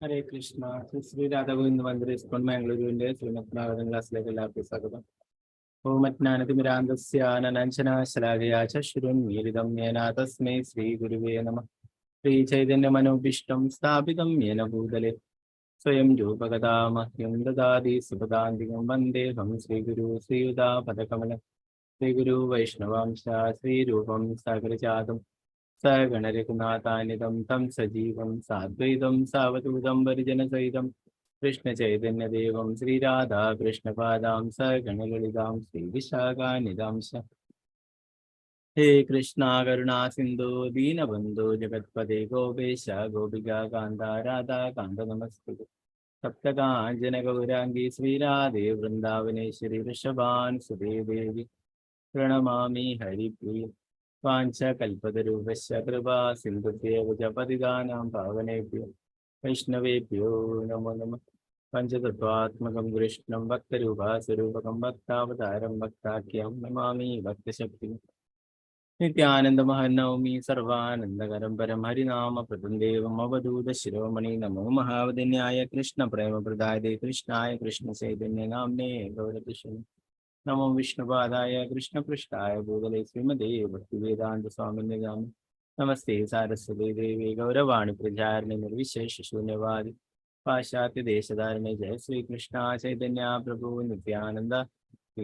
ഹരേ കൃഷ്ണ. ശ്രീ രാധാഗോവിന്ദ മന്ദിർ ഇസ്കോൺ മാംഗ്ലൂരുവിന്റെ ശ്രീമദ് ഭാഗവതം ക്ലാസ്സിലേക്ക് എല്ലാവർക്കും സ്വാഗതം. ഓമജ്ഞാനതിമിരാന്തസ്യ അനനാശനാശലാകയാ ചക്ഷുരുന്മീലിതം യേന തസ്മൈ ശ്രീ ഗുരുവേ നമഃ. ശ്രീ ചൈതന്യമനോഭീഷ്ടം സ്ഥാപിതം യേന ഭൂതലെ സ്വയം രൂപകഥാ മഹ്യം ദദാതി സുപദാന്തികം വന്ദേഹം ശ്രീഗുരു ശ്രീയുതാപദകമലം. ശ്രീഗുരു വൈഷ്ണവാംശ ശ്രീരൂപം സകലജാതം സഗണരഘുനാഥാനിതം തം സജീവം സാദ്വൈതം സാവധൂതം പരിജനസഹിതം കൃഷ്ണചൈതന്യദേവം ശ്രീരാധാ കൃഷ്ണപാദാം സഗണലളിതാം ശ്രീവിശാഖാനിതാംശ. ഹേ കൃഷ്ണ കരുണാ സിന്ധു ദീനബന്ധു ജഗത്പദേ ഗോപേശ ഗോപികാ കാന്ത രാധാ കാന്ത നമസ്തുതേ. സപ്തകാഞ്ചന ഗൗരാംഗി ശ്രീരാധേ വൃന്ദാവനേശ്വരി വൃഷഭാൻ സുതേ ദേവി പ്രണമാമി ഹരിപ്രിയ. വാഞ്ചകൽപതരൂപശ്ച കൃപാ സിന്ധുഭ്യവ ച പതിതാനാം പാവനേഭ്യോ വൈഷ്ണവേഭ്യോ നമോ നമഃ. പഞ്ചതത്വാത്മകം കൃഷ്ണം ഭക്തരൂപാസ്വരൂപകം ഭക്താവതാരം ഭക്താഖ്യം നമാമി ഭക്തശക്തിം. നിത്യാനന്ദമഹനൗമി സർവാനന്ദകരം പരം ഹരിനാമപ്രദം ദേവം അവധൂത ശിരോമണി. നമോ മഹാവദന്യായ കൃഷ്ണപ്രേമപ്രദായ കൃഷ്ണായ കൃഷ്ണചൈതന്യ നാമ്നേ ഗൗരകൃഷ്ണ. നമോ വിഷ്ണുപാദായ കൃഷ്ണപൃഷ്ഠായ ഭൂതലേ ശ്രീമതേ ഭക്തിവേദാന്ത സ്വാമിന്യ ഗാമി. നമസ്തേ സാരസ്വതേ ദേവി ഗൗരവാണി പ്രചാരണി നിർവിശേഷ ശൂന്യവാദി പാശ്ചാത്യദേശധാരണേ. ജയ ശ്രീകൃഷ്ണ ചൈതന്യ പ്രഭു നിത്യാനന്ദ ശ്രീ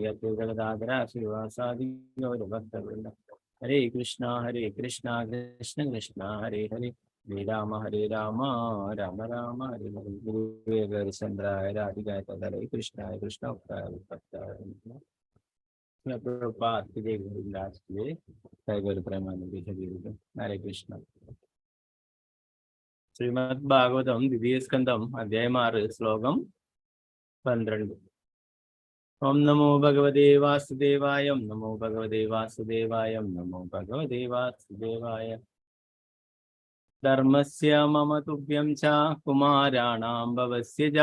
ശ്രീവാസാദി ഗൗരഭക്തവൃന്ദ. ഹരേ കൃഷ്ണ കൃഷ്ണ കൃഷ്ണ ഹരേ ഹരേ. ഹരേ രാമ രാമ രാമ ഹരേ ഹരേ. ഗുരുവേഗചന്ദ്രായ രാധികായ ഹരേ കൃഷ്ണായ കൃഷ്ണ ഭക്തായ ഹരേ കൃഷ്ണ. ശ്രീമദ് ഭാഗവതം ദ്വിതീയ സ്കന്ധം അധ്യായം 6 ശ്ലോകം 12. ഓം നമോ ഭഗവതേ വാസുദേവായ. ഓം നമോ ഭഗവതേ വാസുദേവായ. ഓം നമോ ഭഗവതേ വാസുദേവായ. ധർമ്മസ്യ മമ തുഭ്യം ച കുമാരാണാം ഭവസ്യ ച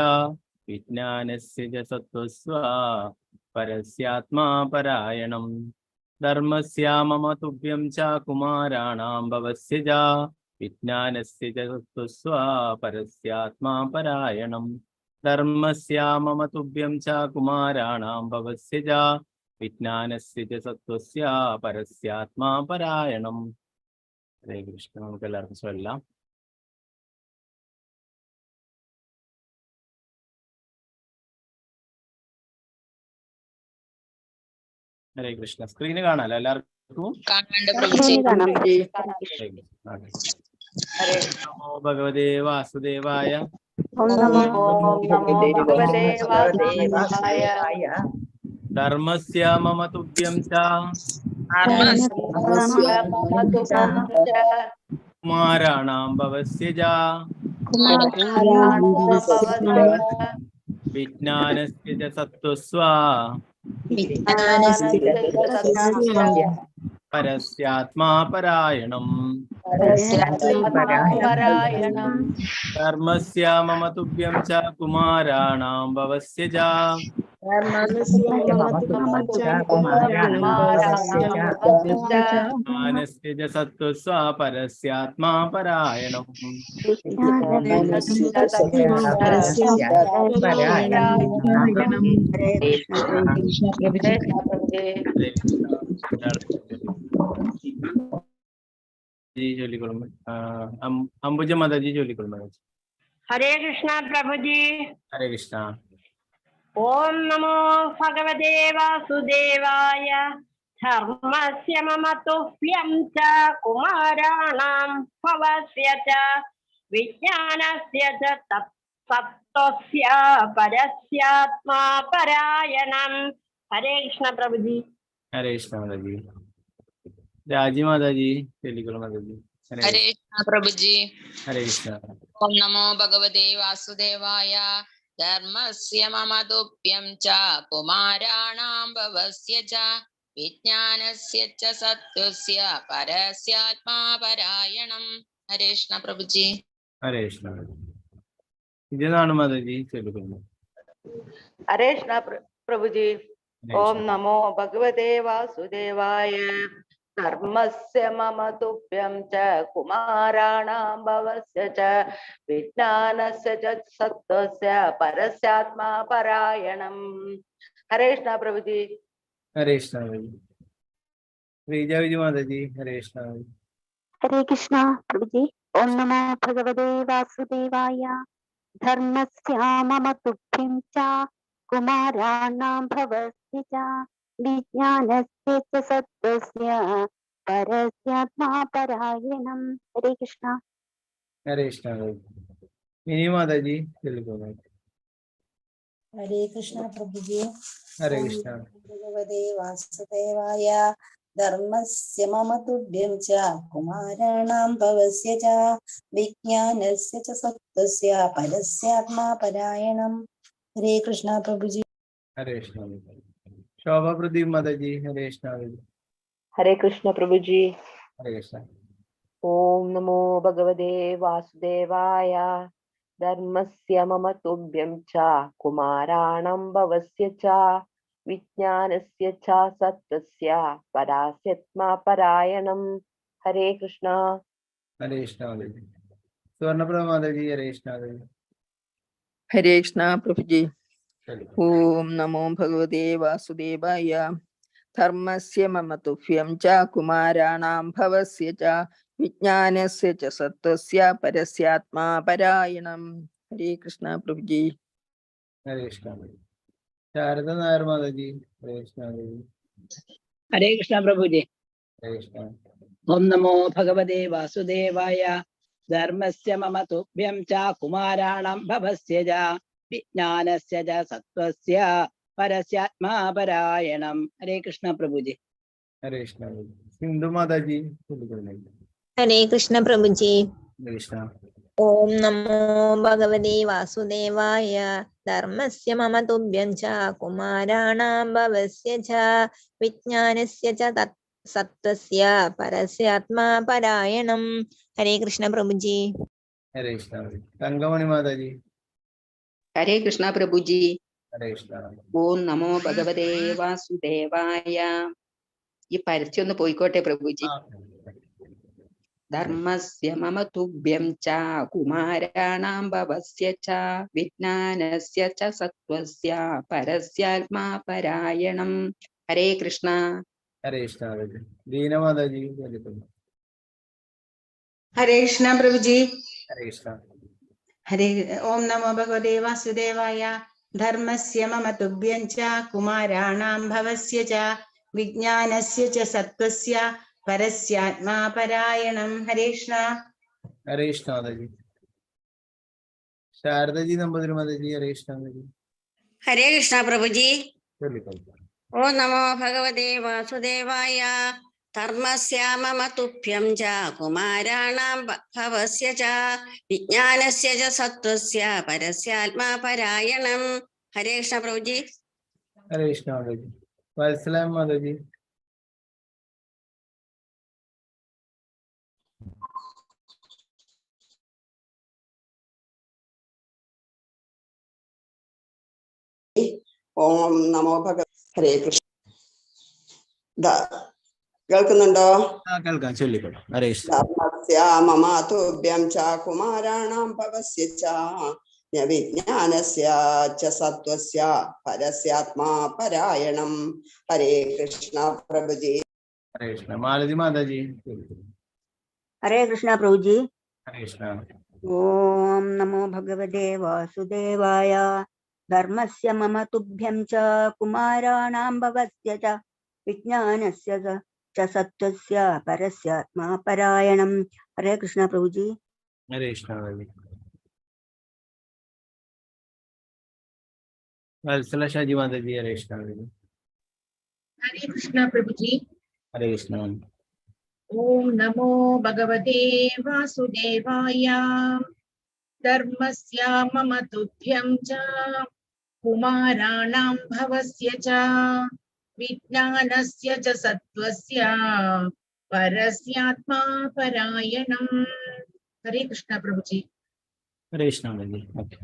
വിജ്ഞാനസ്യ ച സത്വസ്വ പരസ്യാത്മാ പരായണം. ധർമ്മസ്യ മമ തുഭ്യം ച കുമാരാണാം ഭവസ്യ ച വിജ്ഞാനസ്യ ച സത്വസ്വ പരസ്യാത്മാ പരായണം. ധർമ്മസ്യ മമ തുഭ്യം ച കുമാരാണാം ഭവസ്യ ച വിജ്ഞാനസ്യ ച സത്വസ്യ പരസ്യാത്മാ പരായണം. ഹരേ കൃഷ്ണ. നമുക്ക് എല്ലാവർക്കും ചൊല്ലാം. ഹരേ കൃഷ്ണ. സ്ക്രീന് കാണാലോ എല്ലാവർക്കും? നമോ ഭഗവതേ വാസുദേവായ. ധർമ്മസ്യ മമ തുഭ്യം ച കുമാരാണാം ഭവസ്യ ച വിജ്ഞാനസ്യ ച സത്വസ്വ പരസ്യാത്മാ പരായണം. ധർമ്മസ്യ മമ തുഭ്യം ച കുമാരാണാം ഭവസ്യ ച ജ്ഞാനസ്യ ച സത്വസ്വ പരസ്യാത്മാ പരായണം. അംബുജ മാതാജി ചൊല്ലിക്കൊള്ളും. ഹരേ കൃഷ്ണ പ്രഭുജി. ഹരേ കൃഷ്ണ. ഓം നമോ ഭഗവതേ വാസുദേവായ. ധർമ്മസ്യ മമ തുഭ്യം ച കുമാരാണാം ഭവസ്യ ച വിജ്ഞാനസ്യ ച सत्त्वस्य परस्यात्मा परायणम। हरे कृष्ण प्रभु जी। हरे कृष्ण माता जी। राजी माता जी, तेलुगु माता जी। हरे कृष्ण प्रभु जी। हरे कृष्ण। ओम नमो भगवते वासुदेवाय। धर्मस्य मम तुभ्यं च कुमाराणां भवस्य च विज्ञानस्य च सत्त्वस्य परस्यात्मा परायणम्। हरे कृष्ण प्रभु जी। हरे कृष्ण। इदेनानु माता जी, तेलुगु में। हरे कृष्ण प्रभु जी। हरे ओम कृष्ण। नमो भगवते वासुदेवाय। धर्मस्य मम तुभ्यं च कुमाराणां भवस्य च विज्ञानस्य च सत्त्वस्य परस्यात्मा परायणम्। हरे कृष्ण प्रभु जी। हरे कृष्ण माता जी। श्रीजा विजय माता जी, हरे कृष्ण। हरे कृष्णा प्रभु जी। ओम नमो भगवते वासुदेवाय। धर्मस्य मम तुभ्यं च कुमाराणां भवस्य च विज्ञानस्य च सत्त्वस्य परस्यात्मा परायणम्। हरे कृष्णा। हरे कृष्ण माता जी। मिनी माता जी, तेलुगु में। हरे कृष्ण प्रभु जी। हरे ओम कृष्ण। भगवते वासुदेवाय। धर्मस्य मम तुभ्यं च कुमाराणां भवस्य च विज्ञानस्य च सत्त्वस्य परस्यात्मा परायणम्। हरे कृष्ण प्रभु जी। हरे कृष्ण। शोभा प्रदीप माता जी, हरे कृष्ण। हरे कृष्ण प्रभु जी। हरे कृष्ण। ओम नमो भगवते वासुदेवाय। धर्मस्य मम तुभ्यं च कुमाराणां भवस्य च विज्ञानस्य च सत्त्वस्य परास्यत्मा परायणम्। हरे कृष्ण। हरे कृष्ण माता जी। स्वर्णप्रभा माता जी, हरे कृष्ण माता जी। हरे कृष्ण प्रभु जी। तेलुगु। ओम नमो भगवते वासुदेवाय। धर्मस्य मम तुभ्यं च कुमाराणां भवस्य च विज्ञानस्य च सत्त्वस्य परस्यात्मा परायणम्। हरे कृष्ण प्रभु जी। हरे कृष्ण। शारदा नायर माता जी, हरे कृष्ण माता जी। हरे कृष्ण प्रभु जी। हरे कृष्ण। ओम नमो भगवते वासुदेवाय। धर्मस्य मम तुभ्यं च कुमाराणां भवस्य च विज्ञानस्य च सत्त्वस्य परस्यात्मा परायणम्। हरे कृष्ण प्रभु जी। हरे कृष्ण। सिंधु माता जी, तेलुगु में। हरे कृष्ण प्रभु जी। हरे कृष्ण। ओम नमो भगवते वासुदेवाय। धर्मस्य मम तुभ्यं च कुमाराणां भवस्य च विज्ञानस्य च सत्त्वस्य परस्यात्मा परायणम्। हरे कृष्ण प्रभु जी। हरे कृष्ण। तंगमणि माता जी। हरे कृष्ण प्रभु जी। हरे कृष्ण। ओम नमो भगवते वासुदेवाय. ഈ പരസ്യം ഒന്ന് പോയിക്കോട്ടെ പ്രഭുജി. ധർമ്മസ്യ മമ തുഭ്യം ച കുമാരാണാം ഭവസ്യ ച വിജ്ഞാനസ്യ ച സത്വസ്യ പരസ്യാത്മാ പരായണം. ഹരേ കൃഷ്ണ. हरे कृष्ण। दीन माता जी, तेलुगु में। हरे कृष्ण प्रभु जी। हरे कृष्ण। हरे ओम नमो भगवते वासुदेवाय। धर्मस्य मम तुभ्यं च कुमाराणां भवस्य च विज्ञानस्य च सत्त्वस्य परस्यात्मा परायणम्। हरे कृष्ण। हरे कृष्ण माता जी। शारदा जी, नंबर माता जी, हरे कृष्ण माता जी। हरे कृष्ण प्रभु जी। तेलुगु। ओ नमो भगवते वासुदेवाय। धर्मस्य मम तुभ्यं च कुमाराणां भवस्य च विज्ञानस्य च सत्त्वस्य परस्यात्मा परायणम्। हरे कृष्ण प्रभु जी। हरे कृष्ण माता जी। वत्सला माता जी। ഓം നമോ ഹരേ കൃഷ്ണ. കേൾക്കുന്നുണ്ടോ? കേൾക്കാം, ചൊല്ലിക്കോളൂ. ഹരേ കൃഷ്ണ. ധർമ്മസ്യ മമ തുഭ്യം ച കുമാരാണാം ഭവസ്യ ച വിജ്ഞാനസ്യ ച സത്വസ്യ പരസ്യാത്മാ പരായണം. ഹരേ കൃഷ്ണ പ്രഭുജി. हरे कृष्ण। मालती माता जी। हरे कृष्ण प्रभु जी। हरे कृष्ण। ओम नमो भगवते वासुदेवाय। धर्मस्य मम तुभ्यं च कुमाराणां भवस्य च विज्ञानस्य च सत्त्वस्य परस्यात्मा परायणम्। हरे कृष्ण प्रभु जी। हरे कृष्ण। वत्सला शाजी माता जी, हरे कृष्ण। हरे कृष्ण प्रभु जी। हरे कृष्ण। ओम नमो भगवते वासुदेवाय। धर्मस्य मम तुभ्यं च कुमाराणां भवस्य च विज्ञानस्य च सत्त्वस्य परस्यात्मा परायणम्। हरे कृष्ण प्रभु जी। हरे कृष्ण माता जी। ओके,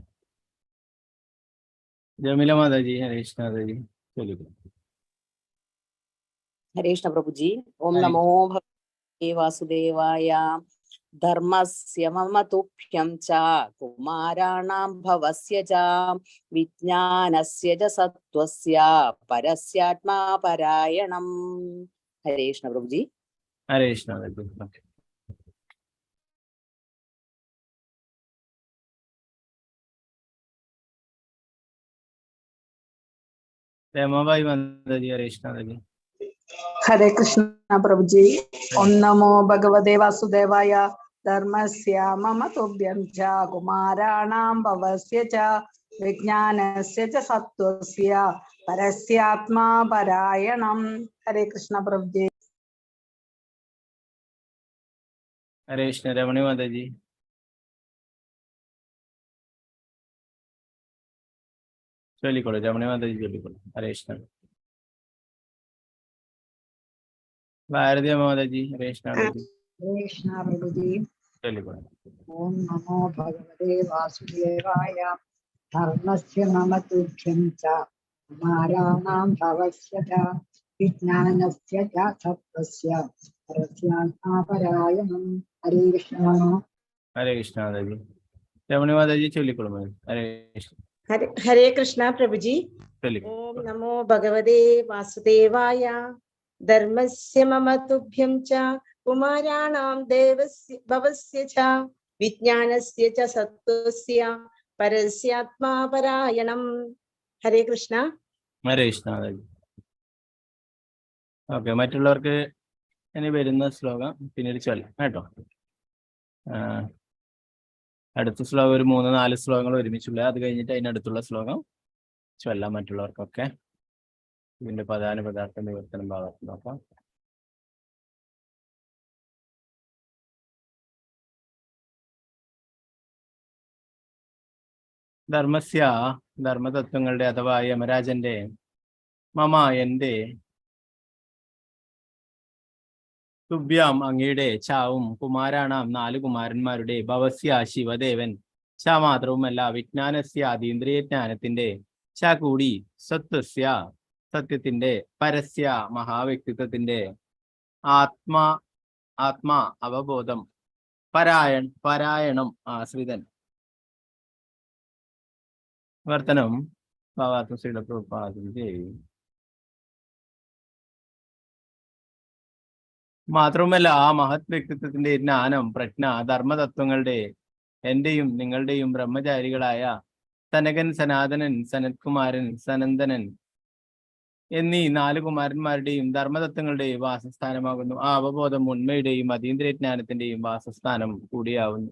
जमीला माता जी, हरे कृष्ण माता जी। चलिए। हरे कृष्ण प्रभु जी। ओम हरे नमो भगवते वासुदेवाय। धर्मस्य मम तुभ्यं च कुमाराणां भवस्य च विज्ञानस्य च सत्त्वस्य परस्यात्मा परायणम्। हरे कृष्ण प्रभु जी। हरे कृष्ण माता जी। ओके। रमाबाई माता जी, हरे कृष्ण माता जी। हरे कृष्ण प्रभु जी। ओम नमो भगवते वासुदेवाय। धर्मस्य मम तुभ्यं च कुमाराणां भवस्य च विज्ञानस्य च सत्त्वस्य परस्यात्मा परायणम्। हरे कृष्ण प्रभु जी। हरे कृष्ण रमणी माता जी। चलिए कोड़े रमणी माता जी, चलिए कोड़े। हरे कृष्ण। भारतीय माता जी, हरे कृष्ण माता जी। कृष्ण प्रभु जी। चलिए कोड़े। ओम नमो भगवते वासुदेवाय। धर्मस्य मम तुभ्यं च कुमाराणां भवस्य च विज्ञानस्य च सत्त्वस्य परस्यात्मा परायणम्। हरे कृष्ण। हरे कृष्ण माता जी। रमणी माता जी, चलिए कोड़े माता जी। हरे कृष्ण। हरे कृष्ण प्रभु जी। चलिए। ओम नमो भगवते वासुदेवाय। धर्मस्य मम तुभ्यं च कुमाराणां देवस्य भवस्य च विज्ञानस्य च सत्त्वस्य परस्यात्मा परायणम्। हरे कृष्ण। हरे कृष्ण माता जी। ഓക്കെ, മറ്റുള്ളവർക്ക് ഇനി വരുന്ന ശ്ലോകം പിന്നീട് ചൊല്ലാം കേട്ടോ. അടുത്ത ശ്ലോകം ഒരു 3-4 ശ്ലോകങ്ങൾ ഒരുമിച്ചുള്ള, അത് കഴിഞ്ഞിട്ട് അതിനടുത്തുള്ള ശ്ലോകം ചൊല്ലാം മറ്റുള്ളവർക്കൊക്കെ. ഇതിന്റെ പ്രധാന പദാർത്ഥം നിവർത്തനം ഭാഗത്ത് നോക്കാം. ധർമ്മസ്യ, ധർമ്മതത്വങ്ങളുടെ അഥവാ യമരാജന്റെ, മമ എന്റെ, തുഭ്യാം അങ്ങയുടെ, ചാവും കുമാരാണാം 4 കുമാരന്മാരുടെ, ഭവസ്യ ശിവദേവൻ, ച മാത്രവുമല്ല വിജ്ഞാനസ്യ അതീന്ദ്രിയജ്ഞാനത്തിന്റെ, ച കൂടി, സത്വസ്യ സത്യത്തിന്റെ, പരസ്യ മഹാവ്യക്തിത്വത്തിന്റെ, ആത്മാ അവബോധം, പരായണം ആശ്രിതൻ. വർത്തനം ഭാവാത്മശ്രീയുടെ പ്രഭുപാദിന്റെ. മാത്രവുമല്ല ആ മഹത് വ്യക്തിത്വത്തിന്റെ ജ്ഞാനം, പ്രജ്ഞ, ധർമ്മതത്വങ്ങളുടെ എന്റെയും നിങ്ങളുടെയും ബ്രഹ്മചാരികളായ സനകൻ, സനാതനൻ, സനത്കുമാരൻ, സനന്ദനൻ എന്നീ 4 കുമാരന്മാരുടെയും ധർമ്മതത്വങ്ങളുടെയും വാസസ്ഥാനമാകുന്നു. ആ അവബോധം ഉണ്മയുടെയും അതീന്ദ്രിയജ്ഞാനത്തിന്റെയും വാസസ്ഥാനം കൂടിയാവുന്നു.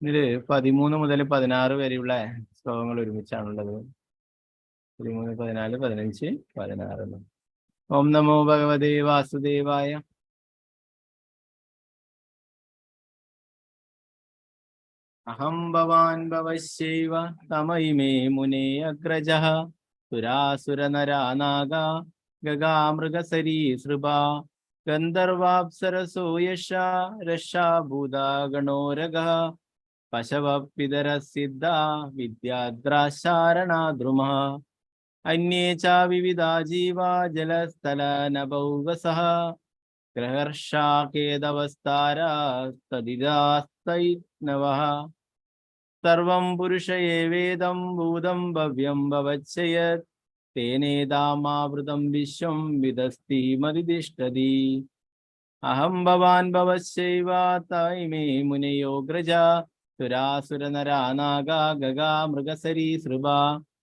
ഇതില് 13 മുതൽ 16 വരെയുള്ള ശ്ലോകങ്ങൾ ഒരുമിച്ചാണുള്ളത്. 13, 14, 15, 16. ഓം നമോ ഭഗവതേ വാസുദേവായ. അഹം ഭവാൻ ഭവശ്യൈവ തമൈമേ മുനേ അഗ്രജഃ സുരാസുരനരാനാഗ ഗഗാമൃഗസരീസൃഭ ഗന്ധർവാപ്സരസോ യശാ രക്ഷാ ഭൂതാഗണോരഗഃ പശവപിതരസിദ്ധാ വിദ്യാദ്രാശാരണാദ്രുമഃ അന്യേ ച വിവിധാ ജീവാ ജലസ്ഥലനഭൗവസഃ ഗ്രഹർഷാകേദവസ്താരസ്തദിദാസ്തൈനവഃ സർവം പുരുഷ ഏവേദം ഭൂതം ഭവ്യം ഭവച്ഛയത് തേനേദാമാവൃതം വിശ്വം വിദസ്തി മതിഷ്ഠതി. അഹം ഭവാൻ ഭവശ്യൈവ തൈമേ മുനയോഗ്രജ സുരാസുരനരാനാഗ ഗഗാമൃഗസരീസൃഭ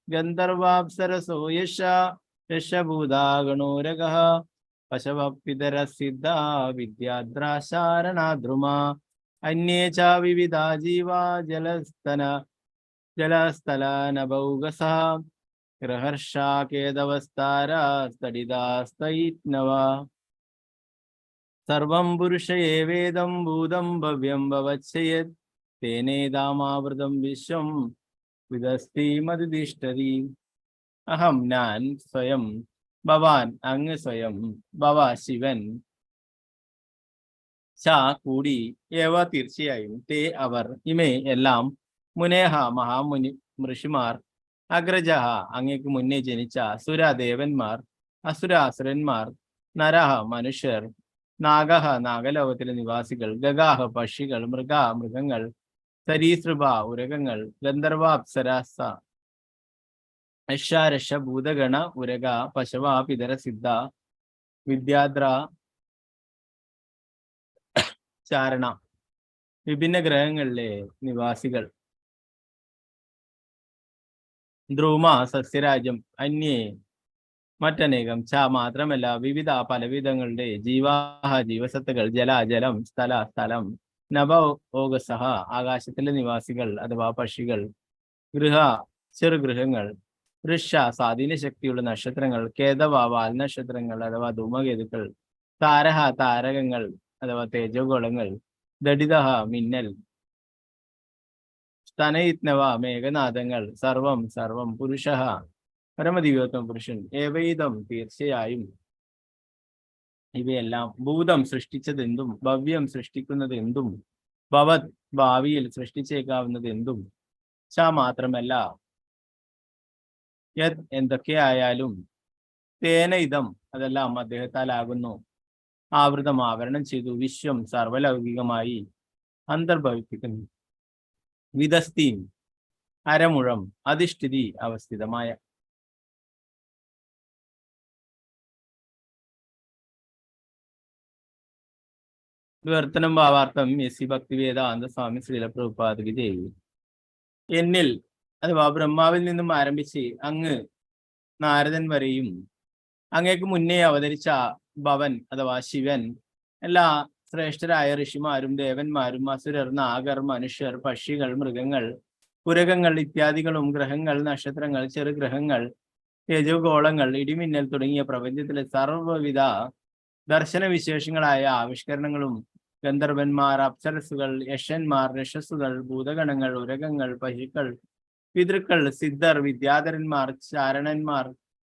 ഗന്ധർവാപ്സരസോ യശഭൂതാഗണോരഗഃ പശവപിതരസിദ്ധാ വിദ്യാദ്രാശാരണാദ്രുമ അന്യേ ച വിവിധാ ജീവാ ജലസ്ഥലനഭൗഗസ ഗ്രഹർഷാകേതവസ്താരസ്തടിതാസ്തൈത്നവ സർവം പുരുഷ ഏവേദം ഭൂതം ഭവ്യം ഭവച്ഛയത് തേനേദാമാവൃതം വിശ്വം വിദസ്തിമതിഷ്ഠതി. അഹം ഞാൻ സ്വയം, ഭവാൻ അങ്ങ് സ്വയം, ഭവ ശിവൻ, ച കൂടി, ഏവ തീർച്ചയായും, തേ അവർ, ഇമേ എല്ലാം, മുനേഹ മഹാമുനി ഋഷിമാർ, അഗ്രജഹ അങ്ങേക്ക് മുന്നേ ജനിച്ച, സുര ദേവന്മാർ, അസുര അസുരന്മാർ, നരഹ മനുഷ്യർ, നാഗഹ നാഗലോകത്തിലെ നിവാസികൾ, ഗഗാഹ പക്ഷികൾ, മൃഗങ്ങൾ, സരീസൃഭ ഉരകങ്ങൾ, ഗന്ധർവ അപ്സരസ അശ്വാരഷ ഭൂതഗണ ഉരക പശവ പിതര സിദ്ധ വിദ്യാദ്ര ചാരണ വിഭിന്ന ഗ്രഹങ്ങളിലെ നിവാസികൾ, ധ്രുവ സസ്യരാജ്യം, അന്യേ മറ്റനേകം, ച മാത്രമല്ല, വിവിധ പലവിധങ്ങളുടെ ജീവാഹ ജീവസത്തകൾ, ജലം സ്ഥലം, നഭ ഓഗസഹ ആകാശത്തിലെ നിവാസികൾ അഥവാ പക്ഷികൾ, ഗൃഹ ചെറുഗൃഹങ്ങൾ, ഋഷ സ്വാധീന ശക്തിയുള്ള നക്ഷത്രങ്ങൾ, കേതവ വാൽ നക്ഷത്രങ്ങൾ അഥവാ ധൂമകേതുക്കൾ, താരഹ താരകങ്ങൾ അഥവാ തേജോഗോളങ്ങൾ, ദടിതഹ മിന്നൽ, സ്തനയിത്നവ മേഘനാഥങ്ങൾ, സർവം പുരുഷ പരമദിവ്യോത്തമ പുരുഷൻ, ഏവൈതം തീർച്ചയായും ഇവയെല്ലാം, ഭൂതം സൃഷ്ടിച്ചതെന്തും, ഭവ്യം സൃഷ്ടിക്കുന്നതെന്തും, ഭവത് ഭാവിയിൽ സൃഷ്ടിച്ചേക്കാവുന്നതെന്തും, ച മാത്രമല്ല, യത് എന്തൊക്കെയായാലും, തേന ഇതം അതെല്ലാം അദ്ദേഹത്താൽ ആകുന്നു, ആവൃതം ആവരണം ചെയ്തു, വിശ്വം സർവലൗകികമായി അന്തർഭവിപ്പിക്കുന്നു, വിദസ്തി അരമുഴം, അധിഷ്ഠിതി അവസ്ഥിതമായ. വിവർത്തനം ഭാവാർത്ഥം എസ് സി ഭക്തിവേദാന്ത സ്വാമി ശ്രീല പ്രഭുപാദകി ദേവി. എന്നിൽ അഥവാ ബ്രഹ്മാവിൽ നിന്നും ആരംഭിച്ച് അങ്ങ് നാരദൻ വരെയും അങ്ങേക്ക് മുന്നേ അവതരിച്ച ഭവൻ അഥവാ ശിവൻ, എല്ലാ ശ്രേഷ്ഠരായ ഋഷിമാരും ദേവന്മാരും, അസുരർ, നാഗർ, മനുഷ്യർ, പക്ഷികൾ, മൃഗങ്ങൾ, പുരകങ്ങൾ ഇത്യാദികളും, ഗ്രഹങ്ങൾ, നക്ഷത്രങ്ങൾ, ചെറുഗ്രഹങ്ങൾ, തേജോഗോളങ്ങൾ, ഇടിമിന്നൽ തുടങ്ങിയ പ്രപഞ്ചത്തിലെ സർവ്വവിധ ദർശനവിശേഷങ്ങളായ ആവിഷ്കരണങ്ങളും, ഗന്ധർവന്മാർ, അപ്സരസുകൾ, യക്ഷന്മാർ, രക്ഷസുകൾ, ഭൂതഗണങ്ങൾ, ഉരകങ്ങൾ, പശുക്കൾ, പിതൃക്കൾ, സിദ്ധർ, വിദ്യാധരന്മാർ, ചാരണന്മാർ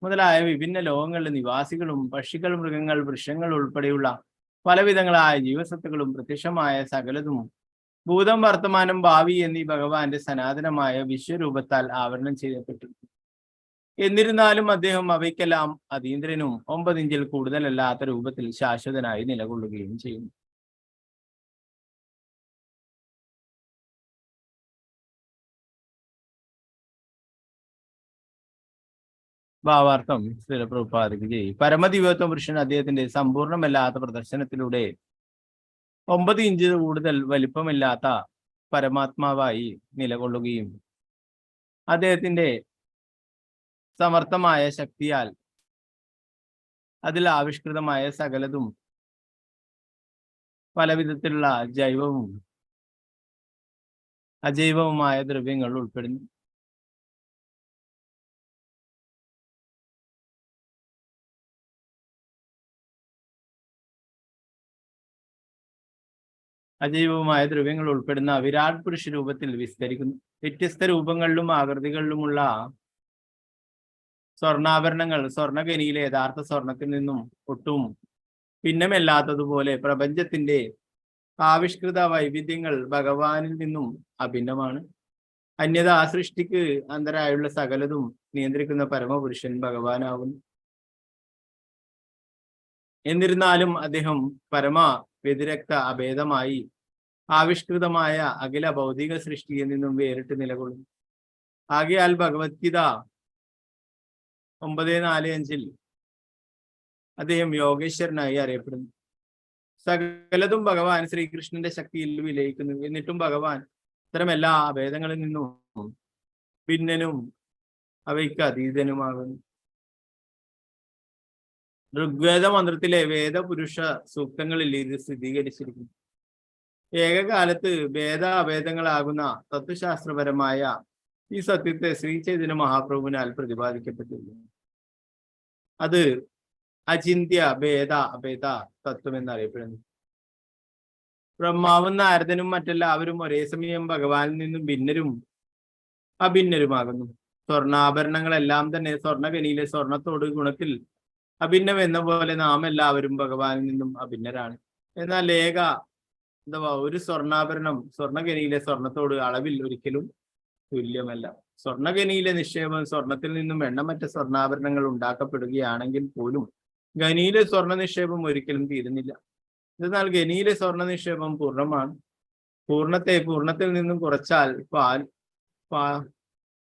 മുതലായ വിഭിന്ന ലോകങ്ങളിലെ നിവാസികളും, പക്ഷികൾ, മൃഗങ്ങൾ, വൃക്ഷങ്ങൾ ഉൾപ്പെടെയുള്ള പലവിധങ്ങളായ ജീവസത്തുക്കളും, പ്രത്യക്ഷമായ സകലതും, ഭൂതം, വർത്തമാനം, ഭാവി എന്നീ ഭഗവാന്റെ സനാതനമായ വിശ്വരൂപത്താൽ ആവരണം ചെയ്യപ്പെട്ടു. എന്നിരുന്നാലും അദ്ദേഹം അവയ്ക്കെല്ലാം അതീന്ദ്രനും 9 ഇഞ്ചിൽ കൂടുതലല്ലാത്ത രൂപത്തിൽ ശാശ്വതനായി നിലകൊള്ളുകയും ചെയ്യുന്നു. ഭാവാർത്ഥം ശ്രീല പ്രഭുപാദകി ജയ്. പരമദിവ്യോത്തമ പുരുഷൻ അദ്ദേഹത്തിന്റെ സമ്പൂർണ്ണമല്ലാത്ത പ്രദർശനത്തിലൂടെ 9 ഇഞ്ച് കൂടുതൽ വലിപ്പമില്ലാത്ത പരമാത്മാവായി നിലകൊള്ളുകയും അദ്ദേഹത്തിന്റെ സമർത്ഥമായ ശക്തിയാൽ അതിൽ ആവിഷ്കൃതമായ സകലതും പലവിധത്തിലുള്ള ജൈവവും അജൈവവുമായ ദ്രവ്യങ്ങൾ ഉൾപ്പെടുന്നു. അജൈവവുമായ ദ്രവ്യങ്ങൾ ഉൾപ്പെടുന്ന വിരാട് പുരുഷ രൂപത്തിൽ വിസ്തരിക്കുന്നു. വ്യത്യസ്ത രൂപങ്ങളിലും ആകൃതികളിലുമുള്ള സ്വർണ്ണാഭരണങ്ങൾ സ്വർണ്ണഖനിയിലെ യഥാർത്ഥ സ്വർണത്തിൽ നിന്നും ഒട്ടും ഭിന്നമല്ലാത്തതുപോലെ പ്രപഞ്ചത്തിന്റെ ആവിഷ്കൃത വൈവിധ്യങ്ങൾ ഭഗവാനിൽ നിന്നും അഭിന്നമാണ്. അന്യത സൃഷ്ടിക്ക് അന്തരായുള്ള സകലതും നിയന്ത്രിക്കുന്ന പരമപുരുഷൻ ഭഗവാനാവുന്നു. എന്നിരുന്നാലും അദ്ദേഹം പരമ വ്യതിരക്ത അഭേദമായി ആവിഷ്കൃതമായ അഖില ഭൗതിക സൃഷ്ടിയിൽ നിന്നും വേറിട്ട് നിലകൊള്ളുന്നു. ആകയാൽ ഭഗവത്ഗീത 9:4-5 അദ്ദേഹം യോഗേശ്വരനായി അറിയപ്പെടുന്നു. സകലതും ഭഗവാൻ ശ്രീകൃഷ്ണന്റെ ശക്തിയിൽ വിലയിക്കുന്നു. എന്നിട്ടും ഭഗവാൻ ഇത്തരം എല്ലാ ഭേദങ്ങളിൽ നിന്നും ഭിന്നനും അവയ്ക്ക് അതീതനുമാകുന്നു. ഋഗ്വേദ മന്ത്രത്തിലെ വേദപുരുഷ സൂക്തങ്ങളിൽ ഇത് സ്ഥിരീകരിച്ചിരിക്കുന്നു. ഏകകാലത്ത് ഭേദാഭേദങ്ങളാകുന്ന തത്വശാസ്ത്രപരമായ ഈ സത്യത്തെ ശ്രീ ചൈതന്യ മഹാപ്രഭുവിനാൽ പ്രതിപാദിക്കപ്പെട്ടിരുന്നു. അത് അചിന്ത്യ ഭേദ അഭേദ തത്വം എന്നറിയപ്പെടുന്നു. ബ്രഹ്മാവും നാരദനും മറ്റെല്ലാവരും ഒരേ സമയം ഭഗവാനിൽ നിന്നും ഭിന്നരും അഭിന്നരുമാകുന്നു. സ്വർണ്ണാഭരണങ്ങളെല്ലാം തന്നെ സ്വർണ്ണഖനിയിലെ സ്വർണത്തോട് ഗുണത്തിൽ അഭിന്നം എന്ന പോലെ നാം എല്ലാവരും ഭഗവാനിൽ നിന്നും അഭിന്നരാണ്. എന്നാൽ അഥവാ ഒരു സ്വർണ്ണാഭരണം സ്വർണ്ണഖനിയിലെ സ്വർണത്തോട് അളവിൽ ഒരിക്കലും തുല്യമല്ല. സ്വർണ്ണഖനിയിലെ നിക്ഷേപം സ്വർണത്തിൽ നിന്നും എണ്ണമറ്റ സ്വർണ്ണാഭരണങ്ങൾ ഉണ്ടാക്കപ്പെടുകയാണെങ്കിൽ പോലും ഖനിയിലെ സ്വർണ്ണ നിക്ഷേപം ഒരിക്കലും തീരുന്നില്ല. എന്നാൽ ഖനിയിലെ സ്വർണ്ണ നിക്ഷേപം പൂർണ്ണമാണ്. പൂർണ്ണത്തിൽ നിന്നും കുറച്ചാൽ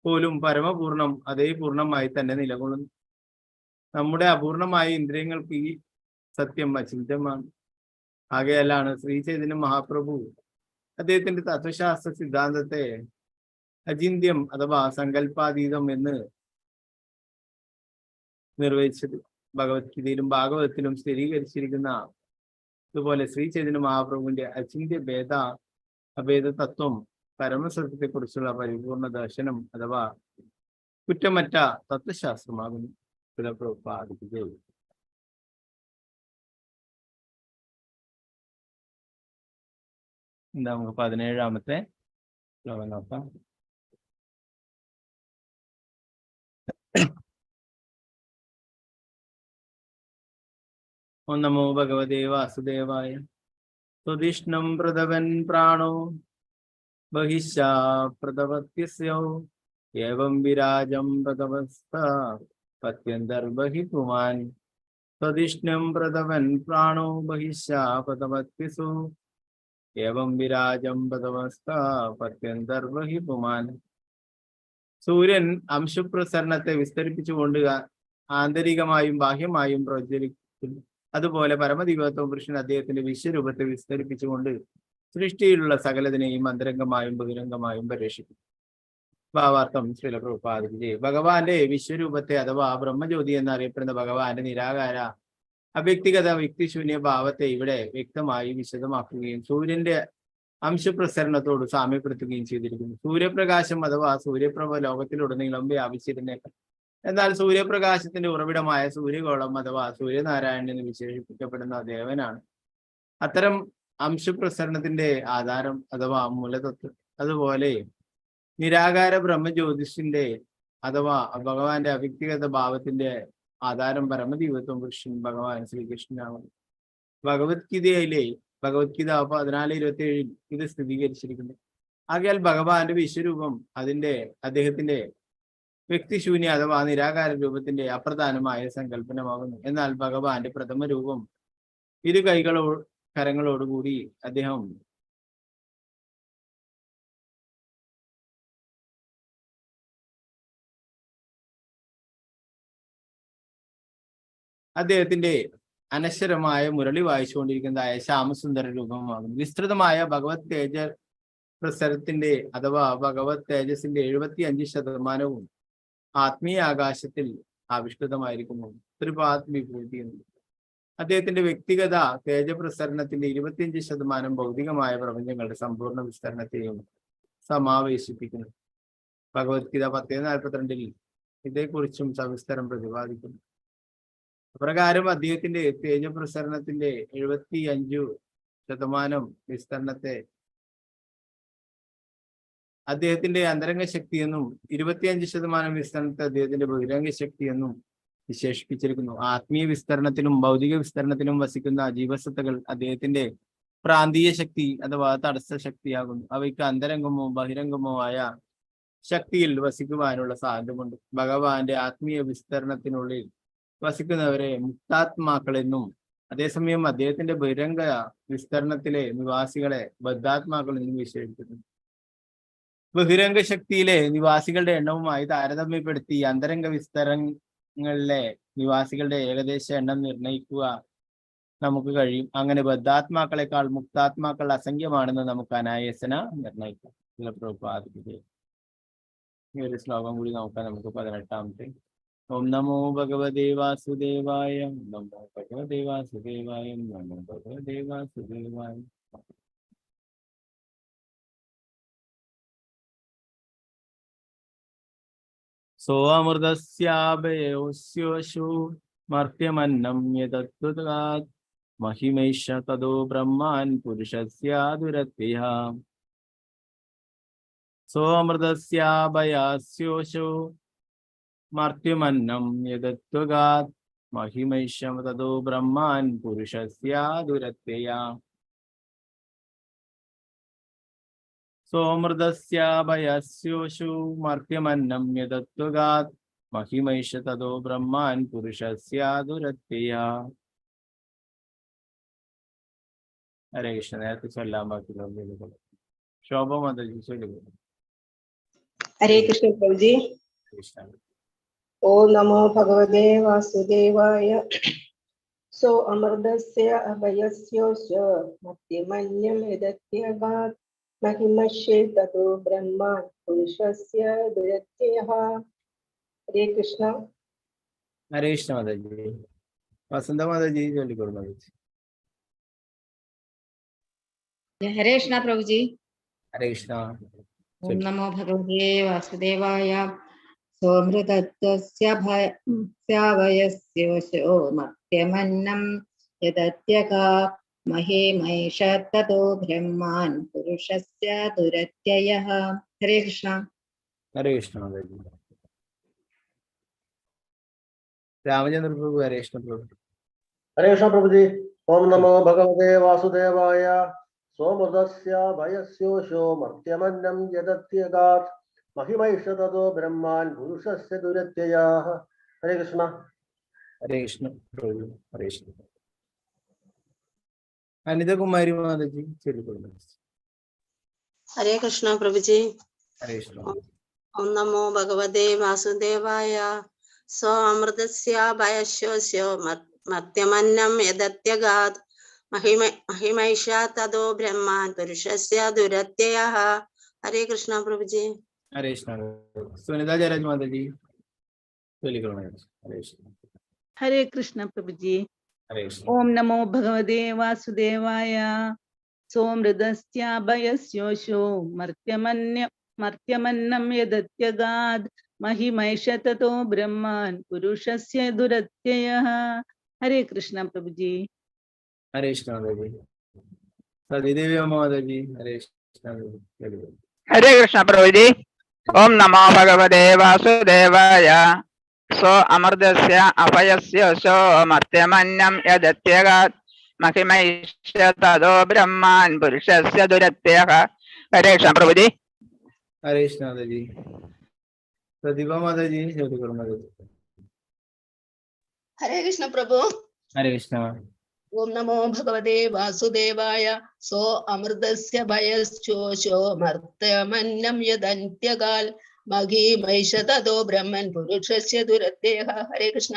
പോലും പരമപൂർണം അതേ പൂർണ്ണമായി തന്നെ നിലകൊള്ളുന്നു. നമ്മുടെ അപൂർണമായ ഇന്ദ്രിയങ്ങൾക്ക് ഈ സത്യം അചിന്ത്യമാണ്. ആകയാലാണ് ശ്രീ ചൈതന്യ മഹാപ്രഭു അദ്ദേഹത്തിന്റെ തത്വശാസ്ത്ര സിദ്ധാന്തത്തെ അചിന്ത്യം അഥവാ സങ്കല്പാതീതം എന്ന് നിർവഹിച്ചത്. ഭഗവത്ഗീതയിലും ഭാഗവതത്തിലും സ്ഥിരീകരിച്ചിരിക്കുന്ന അതുപോലെ ശ്രീ ചൈതന്യ മഹാപ്രഭുവിന്റെ അചിന്ത്യ ഭേദ അഭേദ തത്വം പരമസത്യത്തെ കുറിച്ചുള്ള പരിപൂർണ ദർശനം അഥവാ കുറ്റമറ്റ തത്വശാസ്ത്രമാകുന്നു. പ്രഭുപാദിക്കുകയും എന്താ നമുക്ക് 17ാമത്തെ ശ്ലോകം നോക്കാം. ഓം നമോ ഭഗവതേ വാസുദേവായ. സ്വദിഷ്ണം പ്രദവൻ പ്രാണോ ബഹിഷ്യാ പ്രദവത്യസ്യോ ഏവം വിരാജം പ്രദവസ്ഥ പത്യന്തർബഹി പുമാൻ. സ്വദിഷ്ണം പ്രദവൻ പ്രാണോ ബഹിഷ്യാ പ്രദവത്യസോ ഏവം വിരാജം പ്രദവസ്ഥ പത്യന്തർബഹി പുമാൻ. സൂര്യൻ അംശുപ്രസരണത്തെ വിസ്തരിപ്പിച്ചുകൊണ്ട് ആന്തരികമായും ബാഹ്യമായും പ്രചരിക്കുന്നു. അതുപോലെ പരമദിവത്വം പുരുഷൻ അദ്ദേഹത്തിന്റെ വിശ്വരൂപത്തെ വിസ്തരിപ്പിച്ചുകൊണ്ട് സൃഷ്ടിയിലുള്ള സകലതിനെയും അന്തരംഗമായും ബഹിരംഗമായും പരീക്ഷിക്കുന്നു. ഭാവാർത്ഥം ശ്രീല പ്രഭുപാദിജി. ഭഗവാന്റെ വിശ്വരൂപത്തെ അഥവാ ബ്രഹ്മജ്യോതി എന്നറിയപ്പെടുന്ന ഭഗവാന്റെ നിരാകാര അവ്യക്തിഗത വ്യക്തിശൂന്യ ഭാവത്തെ ഇവിടെ വ്യക്തമായി വിശദമാക്കുകയും സൂര്യന്റെ അംശപ്രസരണത്തോട് സാമ്യപ്പെടുത്തുകയും ചെയ്തിരിക്കുന്നു. സൂര്യപ്രകാശം അഥവാ സൂര്യപ്രഭ ലോകത്തിലുടനീളം വ്യാപിച്ചിരുന്നേക്കാം. എന്നാൽ സൂര്യപ്രകാശത്തിന്റെ ഉറവിടമായ സൂര്യഗോളം അഥവാ സൂര്യനാരായണൻ എന്ന് വിശേഷിപ്പിക്കപ്പെടുന്ന ദേവനാണ് അത്തരം അംശപ്രസരണത്തിന്റെ ആധാരം അഥവാ മൂലതത്വം. അതുപോലെ നിരാകാര ബ്രഹ്മജ്യോതിഷിന്റെ അഥവാ ഭഗവാന്റെ അവ്യക്തിഗത ഭാവത്തിന്റെ ആധാരം പരമദൈവത്വം പുരുഷൻ ഭഗവാൻ ശ്രീകൃഷ്ണനാകുന്നു. ഭഗവത്ഗീത 14:27 ഇത് സ്ഥിരീകരിച്ചിരിക്കുന്നു. ആകയാൽ ഭഗവാന്റെ വിശ്വരൂപം അദ്ദേഹത്തിന്റെ വ്യക്തിശൂന്യ അഥവാ നിരാകാര രൂപത്തിന്റെ അപ്രധാനമായ സങ്കല്പനമാകുന്നു. എന്നാൽ ഭഗവാന്റെ പ്രഥമ രൂപം ഇരു കരങ്ങളോടുകൂടി അദ്ദേഹത്തിന്റെ അനശ്വരമായ മുരളി വായിച്ചുകൊണ്ടിരിക്കുന്നതായ ശ്യാമസുന്ദര രൂപമാകുന്നു. വിസ്തൃതമായ ഭഗവത് തേജ പ്രസരത്തിന്റെ അഥവാ ഭഗവത് തേജസിന്റെ 75% ആത്മീയ ആകാശത്തിൽ ആവിഷ്കൃതമായിരിക്കുന്നു. ത്രിപാത്മിഭൂതി എന്ന് അദ്ദേഹത്തിന്റെ വ്യക്തിഗത തേജപ്രസരണത്തിന്റെ 25% ഭൗതികമായ പ്രപഞ്ചങ്ങളുടെ സമ്പൂർണ്ണ വിസ്തരണത്തെയും സമാവേശിപ്പിക്കുന്നു. ഭഗവത്ഗീത 10:42 ഇതേക്കുറിച്ചും സവിസ്തരം പ്രതിപാദിക്കുന്നു. അപ്രകാരം അദ്ദേഹത്തിന്റെ തേജപ്രസരണത്തിന്റെ 75% വിസ്തരണത്തെ അദ്ദേഹത്തിന്റെ അന്തരംഗ ശക്തിയെന്നും 25% വിസ്തരണത്തെ അദ്ദേഹത്തിന്റെ ബഹിരംഗ ശക്തിയെന്നും വിശേഷിപ്പിച്ചിരിക്കുന്നു. ആത്മീയ വിസ്തരണത്തിനും ഭൗതിക വിസ്തരണത്തിനും വസിക്കുന്ന ജീവസത്തകൾ അദ്ദേഹത്തിന്റെ പ്രാന്തീയ ശക്തി അഥവാ തടസ്സ ശക്തിയാകുന്നു. അവയ്ക്ക് അന്തരംഗമോ ബഹിരംഗമോ ആയ ശക്തിയിൽ വസിക്കുവാനുള്ള സാധ്യതയുണ്ട്. ഭഗവാന്റെ ആത്മീയ വിസ്തരണത്തിനുള്ളിൽ വസിക്കുന്നവരെ മുക്താത്മാക്കളെന്നും അതേസമയം അദ്ദേഹത്തിന്റെ ബഹിരംഗ വിസ്തരണത്തിലെ നിവാസികളെ ബദ്ധാത്മാക്കളെന്നും വിശേഷിപ്പിക്കുന്നു. ബഹിരംഗ ശക്തിയിലെ നിവാസികളുടെ എണ്ണവുമായി താരതമ്യപ്പെടുത്തി അന്തരംഗ വിസ്തരങ്ങളിലെ നിവാസികളുടെ ഏകദേശ എണ്ണം നിർണയിക്കുക നമുക്ക് കഴിയും. അങ്ങനെ ബദ്ധാത്മാക്കളെക്കാൾ മുക്താത്മാക്കൾ അസംഖ്യമാണെന്ന് നമുക്ക് അനായാസന നിർണയിക്കാം. ഈ ഒരു ശ്ലോകം കൂടി നോക്കാം നമുക്ക് 18ാമത്തെ. ഓം നമോ ഭഗവതേ വാസുദേവായ. നമോ ഭഗവതേ വാസുദേവായ. നമോ ഭഗവതേ വാസുദേവായ. सोऽमृतस्याभयोऽस्योषु मर्त्यमन्नं यदत्तुगात् महिमैष तदो ब्रह्मान् पुरुषस्य दुरत्ययः सोऽमृतस्याभयास्योषु मर्त्यमन्नं यदत्तुगात् महिमैष तदो ब्रह्मान् पुरुषस्य दुरत्ययः सोऽमृतस्याभयस्योषु मर्त्यमन्नं यदत्तुगात् महिमैष तदो ब्रह्मान् पुरुषस्य दुरत्ययः हरे कृष्ण നേരത്തെ ചൊല്ലാൻ ബാക്കിയുള്ള ശോഭ മാതാജി ചൊല്ലുക हरे कृष्ण प्रभु जी। കൃഷ്ണ ओम नमो भगवते वासुदेवाय। सो अमृतस्य अभयस्योऽस्य मर्त्यमन्यं यदत्यगात् महिमश्ये ततो ब्रह्मान् पुरुषस्य दुरत्ययः। हरे कृष्ण। ഹരേ കൃഷ്ണ മാതാജി വസന്ത മാതാജി ചൊല്ലിക്കോളൂ മാതാജി हरे कृष्णा प्रभु जी। ഹരേ കൃഷ്ണ ओम नमो भगवते वासुदेवाय। सोऽमृतस्य मर्त्यमन्नं यदत्यगा महीमैष ततो ब्रह्मान् पुरुषस्य दुरत्ययः। हरे कृष्णा। ഹരേ കൃഷ്ണ മാതാജി രാമചന്ദ്ര പ്രഭു ഹരേ കൃഷ്ണ പ്രഭു हरे कृष्ण प्रभु जी। ओम नमो भगवते वासुदेवाय। सोमृतस्य भयस्योषो मर्त्यमन्नं यदत्यगात् महिमैष ततो ब्रह्मान् पुरुषस्य दुरत्ययः। हरे कृष्ण। ഹരേ കൃഷ്ണ പ്രഭു ഹരേ കൃഷ്ണ അനിതകുമാരി മാതാജി ചൊല്ലിക്കോളൂ മാതാജി हरे कृष्ण प्रभु जी। ഹരേ കൃഷ്ണ ओम नमो भगवते वासुदेवाय। सो अमृतस्याभयस्योऽस्य मर्त्यमन्नं यदत्यगात् महिमैष तदो ब्रह्मान् पुरुषस्य दुरत्ययः। हरे कृष्ण प्रभु जी। हरे कृष्ण सुनीता जयराज माताजी चलिए हरे कृष्ण हरे कृष्ण प्रभु जी। हरे कृष्ण ओम नमो भगवते वासुदेवाय। सोऽमृतस्याभयस्योषो मर्त्यमन्नं यदत्यगात् महिमैष ततो ब्रह्मान् पुरुषस्य दुरत्ययः। हरे कृष्ण प्रभु जी। हरे कृष्ण माताजी सदी देवी माताजी हरे कृष्ण हरे कृष्ण प्रभु जी। ओम नमो भगवते वासुदेवाय। सो अमृतस्य अभयस्योषो मर्त्यमन्नं यदत्यगात् महिमैष तदो ब्रह्मान् पुरुषस्य दुरत्ययः। हरे कृष्ण प्रभु जी। हरे कृष्ण माताजी प्रतिभा माताजी चलिए माताजी हरे कृष्ण प्रभु। हरे कृष्ण ओम नमो भगवते वासुदेवाय। सो अमृतस्य भयस्योषो मर्त्यमन्नं यदन्त्यगात् महिमैष ततो ब्रह्मन् पुरुषस्य दुरत्ययः। हरे कृष्ण।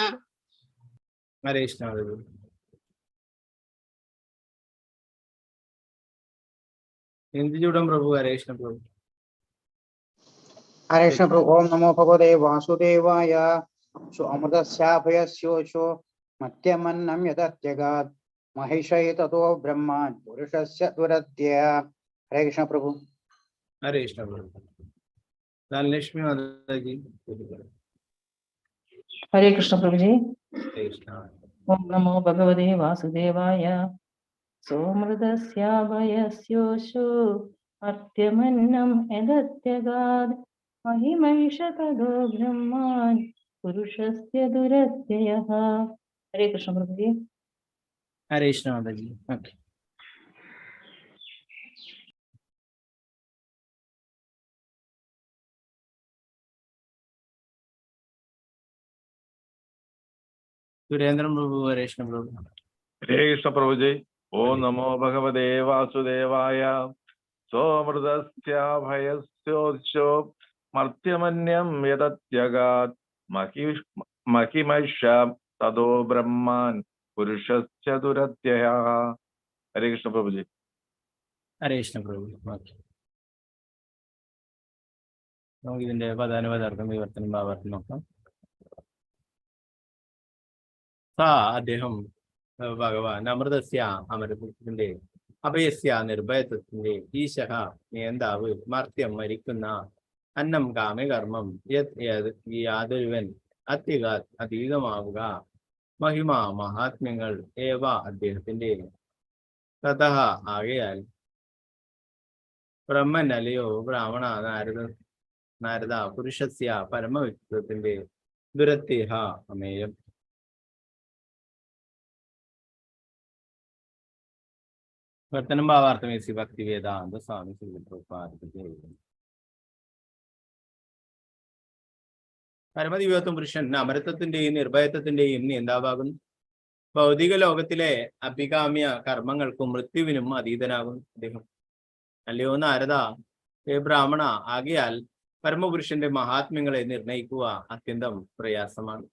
हरे कृष्ण माताजी इंद्रजूडम प्रभु हरे कृष्ण प्रभु हरे कृष्ण प्रभु। ओम नमो भगवते वासुदेवाय। सो अमृतस्याभयस्योषो मर्त्यमन्नं यदत्यगात् महिषै ततो ब्रह्मान् पुरुषस्य दुरत्ययः। हरे कृष्ण प्रभु। हरे कृष्ण प्रभु धनलक्ष्मी माताजी हरे कृष्ण प्रभु जी। हरे कृष्ण ओम नमो भगवते वासुदेवाय। सोऽमृतस्याभयस्योषो मर्त्यमन्नं यदत्यगात् महिमैष तदो ब्रह्मान् पुरुषस्य दुरत्ययः। हरे कृष्ण प्रभु जी। हरे कृष्ण माताजी ओके सुरेंद्र प्रभु हरे कृष्ण प्रभु हरे कृष्ण प्रभु जी। ओम नमो भगवते वासुदेवाय। सोऽमृतस्याभयस्योषो मर्त्यमन्नं यदत्यगात् महिमैष तदो ब्रह्मान् पुरुषस्य दुरत्ययः। हरे कृष्ण प्रभु जी। हरे कृष्ण प्रभु ओके നമുക്ക് ഇതിന്റെ പദാനുപദാർത്ഥം വിവർത്തനം ഭാവാർത്ഥം നോക്കാം സാ അദ്ദേഹം ഭഗവാൻ അമൃതസ്യ അമൃതത്തിന്റെ അഭയസ്യ നിർഭയത്വത്തിന്റെ ഈശഹ നേതാവ് മർത്യം മരിക്കുന്ന അന്നം കാമി കർമ്മം യാതൊരുവൻ അതീതമാവുക മഹിമ മഹാത്മ്യങ്ങൾ ഏവ അദ്ദേഹത്തിന്റെ തതഃ ആകയാൽ ബ്രഹ്മൻ അല്ലയോ ബ്രാഹ്മണ നാരദ പുരുഷസ്യ പരമവ്യക്തിത്വത്തിന്റെ ദുരത്തിഹ അമേയം. വർത്തനം ഭാവാർത്ഥമേസി ഭക്തി വേദാന്ത സ്വാമി പരമദിവ്യത്വം പുരുഷൻ അമരത്വത്തിന്റെയും നിർഭയത്വത്തിന്റെയും നേതാവാകുന്നു. ഭൗതിക ലോകത്തിലെ അഭികാമ്യ കർമ്മങ്ങൾക്കും മൃത്യുവിനും അതീതനാകുന്നു അദ്ദേഹം. അല്ലയോ നാരദ, ഹേ ബ്രാഹ്മണ, ആകയാൽ പരമപുരുഷന്റെ മഹാത്മ്യങ്ങളെ നിർണയിക്കുക അത്യന്തം പ്രയാസമാണ്.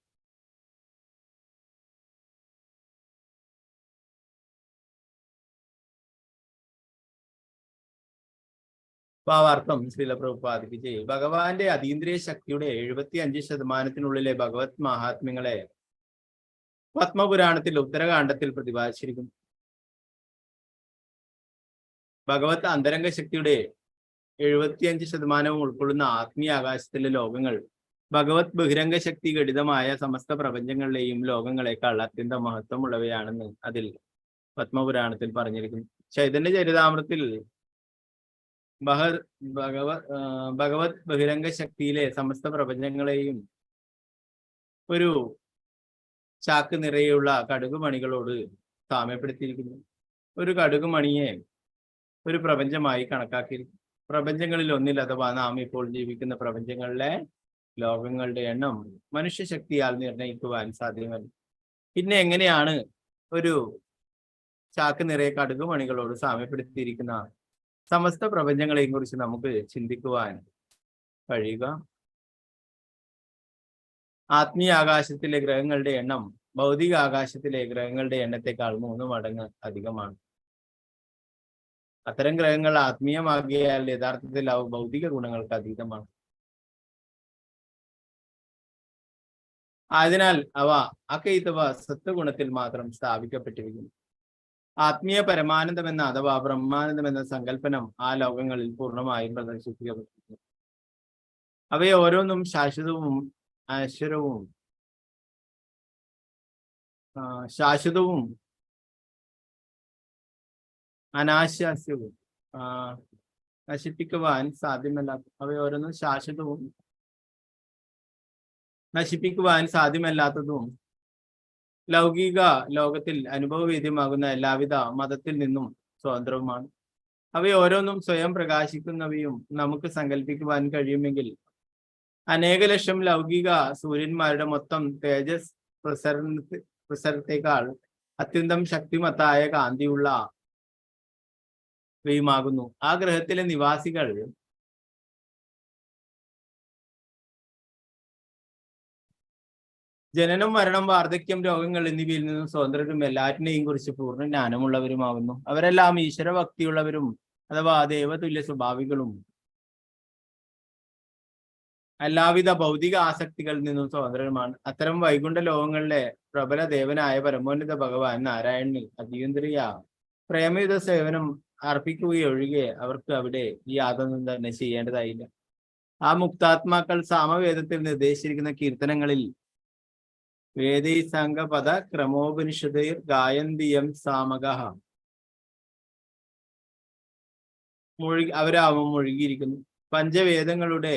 ഭാവാർത്ഥം ശ്രീല പ്രഭുപാദിക്ക് ചെയ്യും. ഭഗവാന്റെ അതീന്ദ്രിയ ശക്തിയുടെ 75% ഭഗവത് മഹാത്മ്യങ്ങളെ പത്മപുരാണത്തിൽ ഉത്തരകാണ്ഡത്തിൽ പ്രതിപാദിച്ചിരിക്കുന്നു. ഭഗവത് അന്തരംഗ ശക്തിയുടെ 75% ഉൾക്കൊള്ളുന്ന ആത്മീയ ആകാശത്തിലെ ലോകങ്ങൾ ഭഗവത് ബഹിരംഗ ശക്തി ഘടിതമായ സമസ്ത പ്രപഞ്ചങ്ങളിലെയും ലോകങ്ങളെക്കാൾ അത്യന്തം മഹത്വമുള്ളവയാണെന്ന് അതിൽ പത്മപുരാണത്തിൽ പറഞ്ഞിരിക്കുന്നു. ചൈതന്യ ചരിതാമൃത്തിൽ ഭഗവത് ബഹിരംഗ ശക്തിയിലെ സമസ്ത പ്രപഞ്ചങ്ങളെയും ഒരു ചാക്ക് നിറയെയുള്ള കടുകുമണികളോട് സാമ്യപ്പെടുത്തിയിരിക്കുന്നു. ഒരു കടുകുമണിയെ ഒരു പ്രപഞ്ചമായി കണക്കാക്കിയിരിക്കുന്നു. പ്രപഞ്ചങ്ങളിൽ ഒന്നിൽ അഥവാ നാം ഇപ്പോൾ ജീവിക്കുന്ന പ്രപഞ്ചങ്ങളിലെ ലോകങ്ങളുടെ എണ്ണം മനുഷ്യശക്തിയാൽ നിർണയിക്കുവാൻ സാധ്യമല്ല. പിന്നെ എങ്ങനെയാണ് ഒരു ചാക്ക് നിറയെ കടുകുമണികളോട് സാമ്യപ്പെടുത്തിയിരിക്കുന്ന സമസ്ത പ്രപഞ്ചങ്ങളെയും കുറിച്ച് നമുക്ക് ചിന്തിക്കുവാൻ കഴിയുക? ആത്മീയ ആകാശത്തിലെ ഗ്രഹങ്ങളുടെ എണ്ണം ഭൗതിക ആകാശത്തിലെ ഗ്രഹങ്ങളുടെ എണ്ണത്തെക്കാൾ 3 മടങ്ങ് അധികമാണ്. അത്തരം ഗ്രഹങ്ങൾ ആത്മീയമാകിയാൽ യഥാർത്ഥത്തിൽ അവ ഭൗതിക ഗുണങ്ങൾക്ക് അതീതമാണ്. ആയതിനാൽ അവ അകൈതവ സത്വഗുണത്തിൽ മാത്രം സ്ഥാപിക്കപ്പെട്ടിരിക്കുന്നു. ആത്മീയ പരമാനന്ദമെന്ന അഥവാ ബ്രഹ്മാനന്ദമെന്ന സങ്കല്പനം ആ ലോകങ്ങളിൽ പൂർണ്ണമായും പ്രദർശിപ്പിക്കപ്പെട്ടിരിക്കുന്നു. അവയെ ഓരോന്നും ശാശ്വതവും അനശ്വരവും ശാശ്വതവും അനാശാസ്യവും നശിപ്പിക്കുവാൻ സാധ്യമല്ലാത്ത അവയോരോന്നും ശാശ്വതവും നശിപ്പിക്കുവാൻ സാധ്യമല്ലാത്തതും ലൗകിക ലോകത്തിൽ അനുഭവവേദ്യമാകുന്ന എല്ലാവിധ മതത്തിൽ നിന്നും സ്വതന്ത്രവുമാണ്. അവയോരോന്നും സ്വയം പ്രകാശിക്കുന്നവയും നമുക്ക് സങ്കല്പിക്കുവാൻ കഴിയുമെങ്കിൽ അനേക ലക്ഷം ലൗകിക സൂര്യന്മാരുടെ മൊത്തം തേജസ് പ്രസരത്തേക്കാൾ അത്യന്തം ശക്തിമത്തായ കാന്തിയുള്ളവയുമാകുന്നു. ആ ഗ്രഹത്തിലെ നിവാസികൾ ജനനം, മരണം, വാർദ്ധക്യം, രോഗങ്ങൾ എന്നിവയിൽ നിന്നും സ്വതന്ത്രരും എല്ലാറ്റിനെയും കുറിച്ച് പൂർണ്ണ ജ്ഞാനമുള്ളവരുമാകുന്നു. അവരെല്ലാം ഈശ്വരഭക്തിയുള്ളവരും അഥവാ ദേവതുല്യ സ്വഭാവികളും എല്ലാവിധ ഭൗതിക ആസക്തികളിൽ നിന്നും സ്വതന്ത്രരുമാണ്. അത്തരം വൈകുണ്ഠ ലോകങ്ങളിലെ പ്രബല ദേവനായ പരമോന്നത ഭഗവാൻ നാരായണനിൽ അതീന്ദ്രിയ പ്രേമയുധ സേവനം അർപ്പിക്കുകയൊഴികെ അവർക്ക് അവിടെ യാതൊന്നും തന്നെ ചെയ്യേണ്ടതായില്ല. ആ മുക്താത്മാക്കൾ സാമവേദത്തിൽ നിർദ്ദേശിച്ചിരിക്കുന്ന കീർത്തനങ്ങളിൽ വേദൈ സംഘപദ ക്രമോപനിഷതൈർ ഗായന്തിയം സാമകഃ മുഴുകിയിരിക്കുന്നു. പഞ്ചവേദങ്ങളുടെ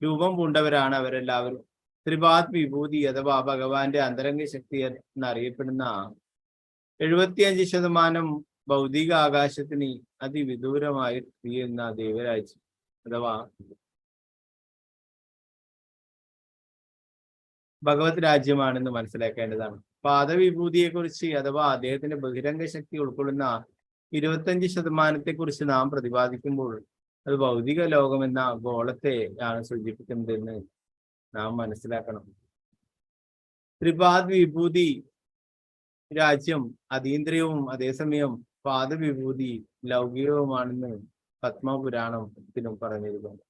രൂപം പൂണ്ടവരാണ് അവരെല്ലാവരും. ത്രിപാദ് വിഭൂതി അഥവാ ഭഗവാന്റെ അന്തരംഗ ശക്തി എന്നറിയപ്പെടുന്ന 75% ഭൗതിക ആകാശത്തിന് അതിവിദൂരമായി ചെയ്യുന്ന ദൈവരാജ്യം അഥവാ ഭഗവത് രാജ്യമാണെന്ന് മനസ്സിലാക്കേണ്ടതാണ്. പാദവിഭൂതിയെ കുറിച്ച് അഥവാ അദ്ദേഹത്തിന്റെ ബഹിരംഗ ശക്തി ഉൾക്കൊള്ളുന്ന 25% കുറിച്ച് നാം പ്രതിപാദിക്കുമ്പോൾ അത് ഭൗതിക ലോകം എന്ന ഗോളത്തെ ആണ് സൂചിപ്പിക്കുന്നതെന്ന് നാം മനസ്സിലാക്കണം. ത്രിപാദ് വിഭൂതി രാജ്യം അതീന്ദ്രിയവും അതേസമയം പാദവിഭൂതി ലൗകികവുമാണെന്ന് പത്മപുരാണത്തിലും പറഞ്ഞിരിക്കുന്നു.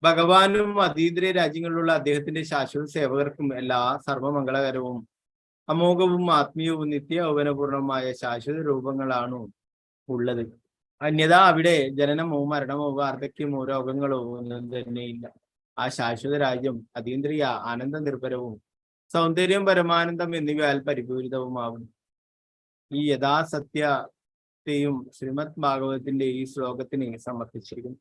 ഭഗവാനും അതീന്ദ്രിയ രാജ്യങ്ങളിലുള്ള അദ്ദേഹത്തിന്റെ ശാശ്വത സേവകർക്കും എല്ലാ സർവമംഗളകരവും അമോഘവും ആത്മീയവും നിത്യ യൗവനപൂർണമായ ശാശ്വത രൂപങ്ങളാണ് ഉള്ളത്. അന്യതാ അവിടെ ജനനമോ മരണമോ വാർദ്ധക്യമോ രോഗങ്ങളോ ഒന്നും തന്നെയില്ല. ആ ശാശ്വത രാജ്യം അതീന്ദ്രിയ ആനന്ദ നിർഭരവും സൗന്ദര്യം പരമാനന്ദം എന്നിവയാൽ പരിപൂരിതവുമാവുന്നു. ഈ യഥാസത്യത്തെയും ശ്രീമദ് ഭാഗവതത്തിന്റെ ഈ ശ്ലോകത്തിന് സമർപ്പിച്ചിരിക്കുന്നു.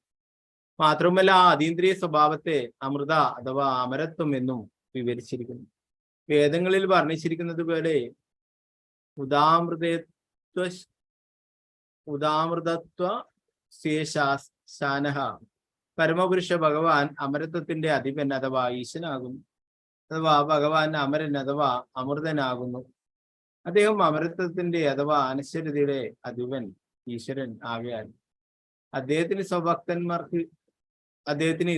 മാത്രമല്ല ആ അതീന്ദ്രിയ സ്വഭാവത്തെ അമൃത അഥവാ അമരത്വം എന്നും വിവരിച്ചിരിക്കുന്നു. വേദങ്ങളിൽ വർണ്ണിച്ചിരിക്കുന്നത് പോലെ ഉദാമൃതത്വ ശേഷാനഹ പരമപുരുഷ ഭഗവാൻ അമരത്വത്തിന്റെ അധിപൻ അഥവാ ഈശനാകുന്നു. അഥവാ ഭഗവാൻ അമരൻ അഥവാ അമൃതനാകുന്നു. അദ്ദേഹം അമരത്വത്തിന്റെ അഥവാ അനശ്വരതയുടെ അധിപൻ ഈശ്വരൻ ആകയാൽ അദ്ദേഹത്തിന്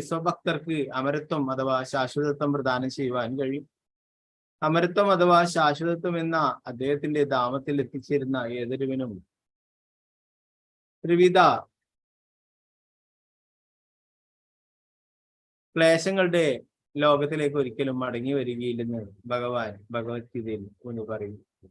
സ്വഭക്തർക്ക് അമരത്വം അഥവാ ശാശ്വതത്വം പ്രദാനം ചെയ്യുവാൻ കഴിയും. അമരത്വം അഥവാ ശാശ്വതത്വം എന്ന അദ്ദേഹത്തിന്റെ ധാമത്തിൽ എത്തിച്ചേരുന്ന ഏതൊരുവനും ത്രിവിധ ക്ലേശങ്ങളുടെ ലോകത്തിലേക്ക് ഒരിക്കലും മടങ്ങി വരികയില്ലെന്ന് ഭഗവാൻ ഭഗവത്ഗീതയിൽ ഒന്ന് പറയുന്നു.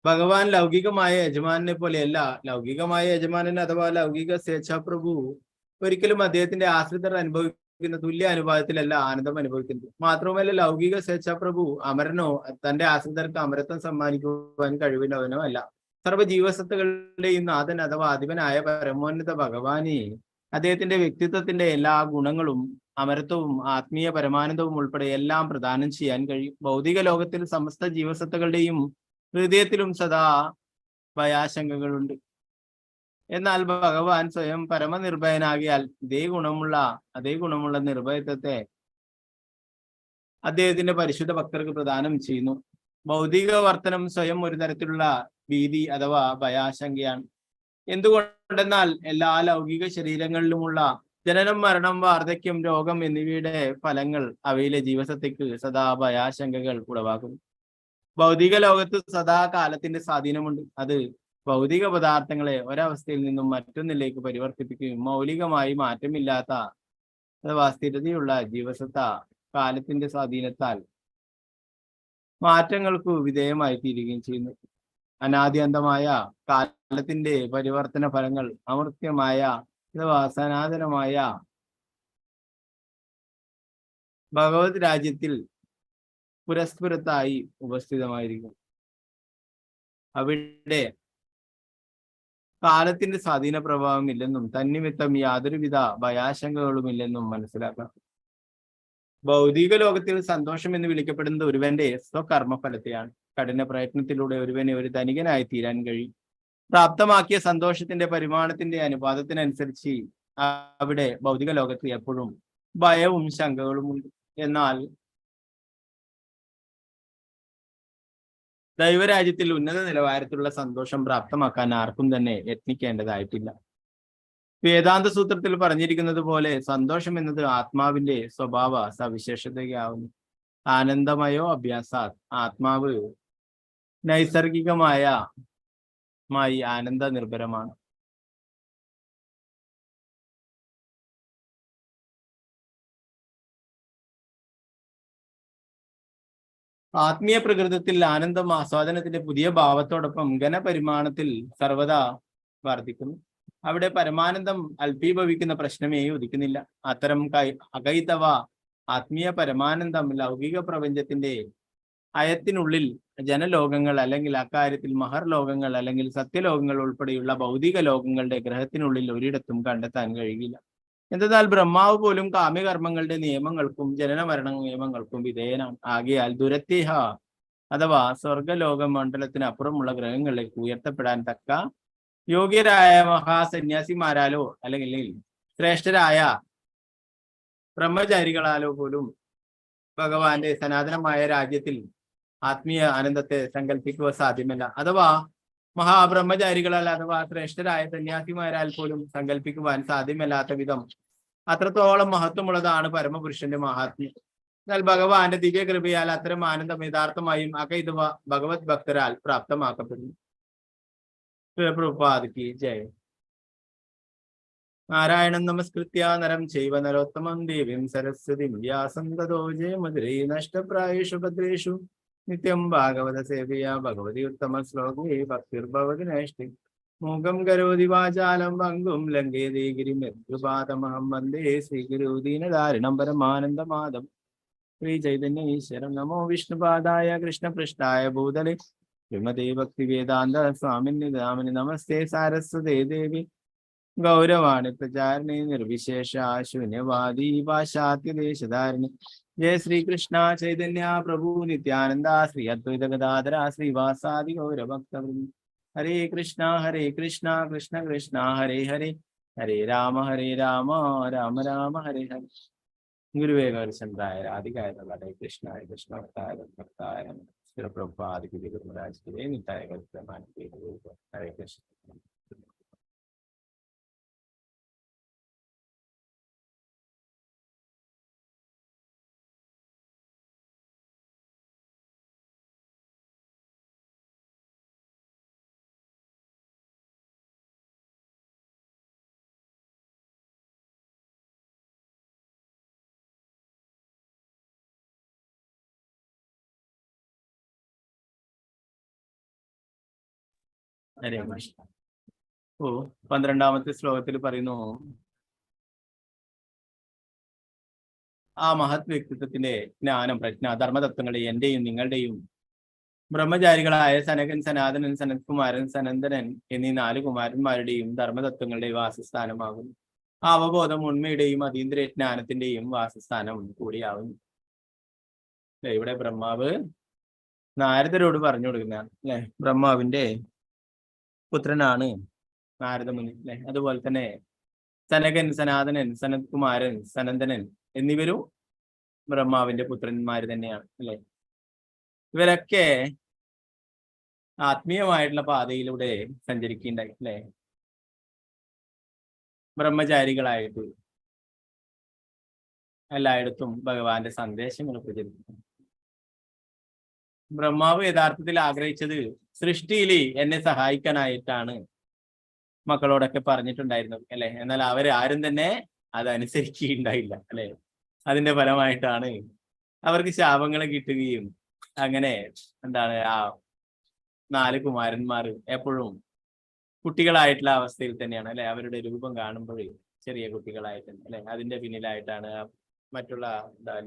ഭഗവാൻ ലൗകികമായ യജമാനെ പോലെയല്ല. ലൗകികമായ യജമാനൻ അഥവാ ലൗകിക സ്വേച്ഛാപ്രഭു ഒരിക്കലും അദ്ദേഹത്തിന്റെ ആശ്രിതർ അനുഭവിക്കുന്ന തുല്യ അനുഭവത്തിലല്ല ആനന്ദം അനുഭവിക്കുന്നത്. മാത്രമല്ല ലൗകിക സ്വേച്ഛാപ്രഭു അമരനോ തന്റെ ആശ്രിതർക്ക് അമരത്വം സമ്മാനിക്കുവാൻ കഴിവുള്ളവനോ അല്ല. സർവ്വജീവസത്തുകളുടെയും നാഥൻ അഥവാ അധിപനായ പരമോന്നത ഭഗവാനെ അദ്ദേഹത്തിന്റെ വ്യക്തിത്വത്തിന്റെ എല്ലാ ഗുണങ്ങളും അമരത്വവും ആത്മീയ പരമാനന്ദവും ഉൾപ്പെടെ എല്ലാം പ്രദാനം ചെയ്യാൻ കഴിയും. ഭൗതിക ലോകത്തിൽ സമസ്ത ജീവസത്തുകളുടെയും ഹൃദയത്തിലും സദാ ഭയാശങ്കകളുണ്ട്. എന്നാൽ ഭഗവാൻ സ്വയം പരമനിർഭയനാകിയാൽ അതേ ഗുണമുള്ള നിർഭയത്വത്തെ അദ്ദേഹത്തിന്റെ പരിശുദ്ധ ഭക്തർക്ക് പ്രദാനം ചെയ്യുന്നു. ഭൗതിക വർത്തനം സ്വയം ഒരു തരത്തിലുള്ള ഭീതി അഥവാ ഭയാശങ്കയാണ്. എന്തുകൊണ്ടെന്നാൽ എല്ലാ ലൗകിക ശരീരങ്ങളിലുമുള്ള ജനനം, മരണം, വാർദ്ധക്യം, രോഗം എന്നിവയുടെ ഫലങ്ങൾ അവയിലെ ജീവസത്തയ്ക്ക് സദാ ഭയാശങ്കകൾ ഉളവാക്കുന്നു. ഭൗതിക ലോകത്ത് സദാ കാലത്തിന്റെ സ്വാധീനമുണ്ട്. അത് ഭൗതിക പദാർത്ഥങ്ങളെ ഒരവസ്ഥയിൽ നിന്നും മറ്റൊന്നിലേക്ക് പരിവർത്തിപ്പിക്കുകയും മൗലികമായി മാറ്റമില്ലാത്ത അഥവാ സ്ഥിരതയുള്ള ജീവസത്ത കാലത്തിന്റെ സ്വാധീനത്താൽ മാറ്റങ്ങൾക്ക് വിധേയമായി തീരുകയും ചെയ്യുന്നു. അനാദ്യന്തമായ കാലത്തിന്റെ പരിവർത്തന ഫലങ്ങൾ അമർത്യമായ അഥവാ സനാതനമായ ഭഗവത് രാജ്യത്തിൽ പുരസ്പരത്തായി ഉപസ്ഥിതമായിരിക്കും. അവിടെ കാലത്തിന്റെ സ്വാധീന പ്രഭാവം ഇല്ലെന്നും തന്നിമിത്തം യാതൊരുവിധ ഭയാശങ്കകളുമില്ലെന്നും മനസ്സിലാക്കാം. ഭൗതിക ലോകത്തിൽ സന്തോഷം എന്ന് വിളിക്കപ്പെടുന്നത് ഒരുവന്റെ സ്വകർമ്മഫലത്തെയാണ്. കഠിന പ്രയത്നത്തിലൂടെ ഒരുവനെ ഒരു ധനികനായി തീരാൻ കഴിയും. പ്രാപ്തമാക്കിയ സന്തോഷത്തിന്റെ പരിമാണത്തിന്റെ അനുപാതത്തിനനുസരിച്ച് അവിടെ ഭൗതിക ലോകത്ത് എപ്പോഴും ഭയവും ശങ്കകളും ഉണ്ട്. എന്നാൽ ദൈവരാജ്യത്തിൽ ഉന്നത നിലവാരത്തിലുള്ള സന്തോഷം പ്രാപ്തമാക്കാൻ ആർക്കും തന്നെ യത്നിക്കേണ്ടതായിട്ടില്ല. വേദാന്ത സൂത്രത്തിൽ പറഞ്ഞിരിക്കുന്നത് പോലെ സന്തോഷം എന്നത് ആത്മാവിന്റെ സ്വഭാവ സവിശേഷതയാവുന്നു. ആനന്ദമയോ അഭ്യാസാത് ആത്മാവ് നൈസർഗികമായി ആനന്ദ നിർഭരമാണ്. ആത്മീയ പ്രകൃതത്തിൽ ആനന്ദം ആസ്വാദനത്തിന്റെ പുതിയ ഭാവത്തോടൊപ്പം ഘനപരിമാണത്തിൽ സർവദാ വർദ്ധിക്കുന്നു. അവിടെ പരമാനന്ദം അല്പീഭവിക്കുന്ന പ്രശ്നമേ ഉദിക്കുന്നില്ല. അത്തരം അകൈതവ ആത്മീയ പരമാനന്ദം ലൗകിക പ്രപഞ്ചത്തിന്റെ അയത്തിനുള്ളിൽ ജനലോകങ്ങൾ അല്ലെങ്കിൽ അക്കാര്യത്തിൽ മഹർലോകങ്ങൾ അല്ലെങ്കിൽ സത്യലോകങ്ങൾ ഉൾപ്പെടെയുള്ള ഭൗതിക ലോകങ്ങളുടെ ഗ്രഹത്തിനുള്ളിൽ ഒരിടത്തും കണ്ടെത്താൻ കഴിയില്ല. എന്തെന്നാൽ ബ്രഹ്മാവ് പോലും കാമ്യകർമ്മങ്ങളുടെ നിയമങ്ങൾക്കും ജനന മരണ നിയമങ്ങൾക്കും വിധേയനാണ്. ആകയാൽ ദുരത്യഹ അഥവാ സ്വർഗലോക മണ്ഡലത്തിന് അപ്പുറമുള്ള ഗ്രഹങ്ങളിലേക്ക് ഉയർത്തപ്പെടാൻ തക്ക യോഗ്യരായ മഹാസന്യാസിമാരാലോ അല്ലെങ്കിൽ ശ്രേഷ്ഠരായ ബ്രഹ്മചാരികളാലോ പോലും ഭഗവാന്റെ സനാതനമായ രാജ്യത്തിൽ ആത്മീയ ആനന്ദത്തെ സങ്കല്പിക്കുക സാധ്യമല്ല. അഥവാ മഹാബ്രഹ്മചാരികളാൽ അഥവാ ശ്രേഷ്ഠരായ സന്യാസിമാരാൽ പോലും സങ്കല്പിക്കുവാൻ സാധ്യമല്ലാത്ത വിധം അത്രത്തോളം മഹത്വമുള്ളതാണ് പരമപുരുഷന്റെ മഹാത്മ്യം. എന്നാൽ ഭഗവാന്റെ ദിവ്യകൃപയാൽ അത്തരം ആനന്ദം യഥാർത്ഥമായും അകൈതവ ഭഗവത് ഭക്തരാൽ പ്രാപ്തമാക്കപ്പെടുന്നു. പ്രഭുപാദ് കി ജയ്. നാരായണം നമസ്കൃത്യ നരം ചൈവ നരോത്തമം ദേവീം സരസ്വതിം വ്യാസം തതോ ജയമുദ്രേ നഷ്ടപ്രായേഷു ഭദ്രേഷു നിത്യം ഭാഗവത സേവയാ ഭഗവതി ഉത്തമ ശ്ലോകേ ഭക്തിർഭവതി നൈഷ്ഠി മൂകം കരോതി വാചാലം പങ്കും ലങ്കേതേ ഗിരിമൃത്യുപാദമഹം വന്ദേ ശ്രീഗുരു ദീനധാരിണം പരമാനന്ദമാധവം ശ്രീ ചൈതന്യ ഈശ്വരം നമോ വിഷ്ണുപാദായ കൃഷ്ണപൃഷ്ഠായ ഭൂതലേ ശ്രീമതേ ഭക്തി വേദാന്ത സ്വാമിനി നമസ്തേ സാരസ്വതേ ദേവി ഗൗരവാണി പ്രചാരണി നിർവിശേഷ ശൂന്യവാദി പാശ്ചാത്യദേശധാരിണി ജയ ശ്രീകൃഷ്ണ ചൈതന്യ പ്രഭു നിത്യാനന്ദ ശ്രീ അദ്വൈത ഗദാധര ശ്രീവാസാദി ഗൗരഭക്തവൃന്ദ ഹരേ കൃഷ്ണ കൃഷ്ണ കൃഷ്ണ ഹരേ ഹരേ ഹരേ രാമ രാമ രാമ ഹരേ ഹരേ. ഗുരുവേ ഗൗരചന്ദ്രായ രാധികായ ഹരേ കൃഷ്ണായ കൃഷ്ണഭക്തായ ഭക്തായ പ്രഭുപാദിക്ക് ഗുരുരാജ് നിത്തായ ഹരേ കൃഷ്ണ. ഹരേ കൃഷ്ണ. ഓ 12ാമത്തെ ശ്ലോകത്തിൽ പറയുന്നു, ആ മഹത് വ്യക്തിത്വത്തിന്റെ ജ്ഞാനം, പ്രജ്ഞ, ധർമ്മതത്വങ്ങളെ എന്റെയും നിങ്ങളുടെയും ബ്രഹ്മചാരികളായ സനകൻ, സനാതനൻ, സനത്കുമാരൻ, സനന്ദനൻ എന്നീ 4 കുമാരന്മാരുടെയും ധർമ്മതത്വങ്ങളുടെ വാസസ്ഥാനമാകുന്നു. ആ അവബോധം ഉണ്മയുടെയും അതീന്ദ്രിയ ജ്ഞാനത്തിന്റെയും വാസസ്ഥാനം കൂടിയാവുന്നു. ഇവിടെ ബ്രഹ്മാവ് നാരദരോട് പറഞ്ഞു കൊടുക്കുന്ന അല്ലെ, ബ്രഹ്മാവിന്റെ പുത്രനാണ് നാരദമുനി അല്ലെ. അതുപോലെ തന്നെ സനകൻ, സനാതനൻ, സനത്കുമാരൻ, സനന്ദനൻ എന്നിവരും ബ്രഹ്മാവിന്റെ പുത്രന്മാര് തന്നെയാണ് അല്ലെ. ഇവരൊക്കെ ആത്മീയമായിട്ടുള്ള പാതയിലൂടെ സഞ്ചരിക്കുകയുണ്ടായി അല്ലെ. ബ്രഹ്മചാരികളായിട്ട് എല്ലായിടത്തും ഭഗവാന്റെ സന്ദേശങ്ങൾ പ്രചരിപ്പിക്കുന്നു. ബ്രഹ്മാവ് യഥാർത്ഥത്തിൽ ആഗ്രഹിച്ചത് സൃഷ്ടിയിൽ എന്നെ സഹായിക്കാനായിട്ടാണ് മക്കളോടൊക്കെ പറഞ്ഞിട്ടുണ്ടായിരുന്നത് അല്ലെ. എന്നാൽ ആരും തന്നെ അതനുസരിക്കുകയുണ്ടായില്ല അല്ലെ. അതിന്റെ ഫലമായിട്ടാണ് അവർക്ക് ശാപങ്ങൾ കിട്ടുകയും അങ്ങനെ എന്താണ് ആ 4 കുമാരന്മാർ എപ്പോഴും കുട്ടികളായിട്ടുള്ള അവസ്ഥയിൽ തന്നെയാണ് അല്ലെ. അവരുടെ രൂപം കാണുമ്പോൾ ചെറിയ കുട്ടികളായിട്ടുണ്ട് അല്ലെ. അതിന്റെ പിന്നിലായിട്ടാണ് മറ്റുള്ള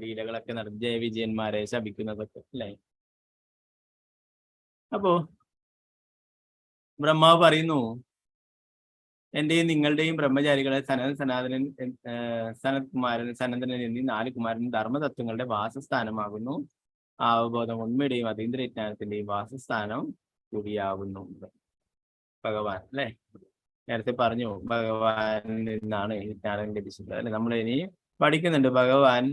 ലീലകളൊക്കെ നടന്ന് ജയവിജയന്മാരെ ശപിക്കുന്നതൊക്കെ അല്ലെ. അപ്പോ ബ്രഹ്മാവ് പറയുന്നു, എന്റെയും നിങ്ങളുടെയും ബ്രഹ്മചാരികളെ സനാതനൻ, സനത്കുമാരൻ, സനന്ദനൻ എന്നീ 4 കുമാരൻ ധർമ്മതത്വങ്ങളുടെ വാസസ്ഥാനമാകുന്നു. ആ അവബോധം ഉണ്മയുടെയും അതീന്ദ്രിയ ജ്ഞാനത്തിന്റെയും വാസസ്ഥാനം കൂടിയാവുന്നു ഭഗവാൻ അല്ലെ. നേരത്തെ പറഞ്ഞു ഭഗവാനിൽ നിന്നാണ് ഈ ജ്ഞാനം ലഭിച്ചത് അല്ലെ. നമ്മൾ ഇനി പഠിക്കുന്നുണ്ട്. ഭഗവാൻ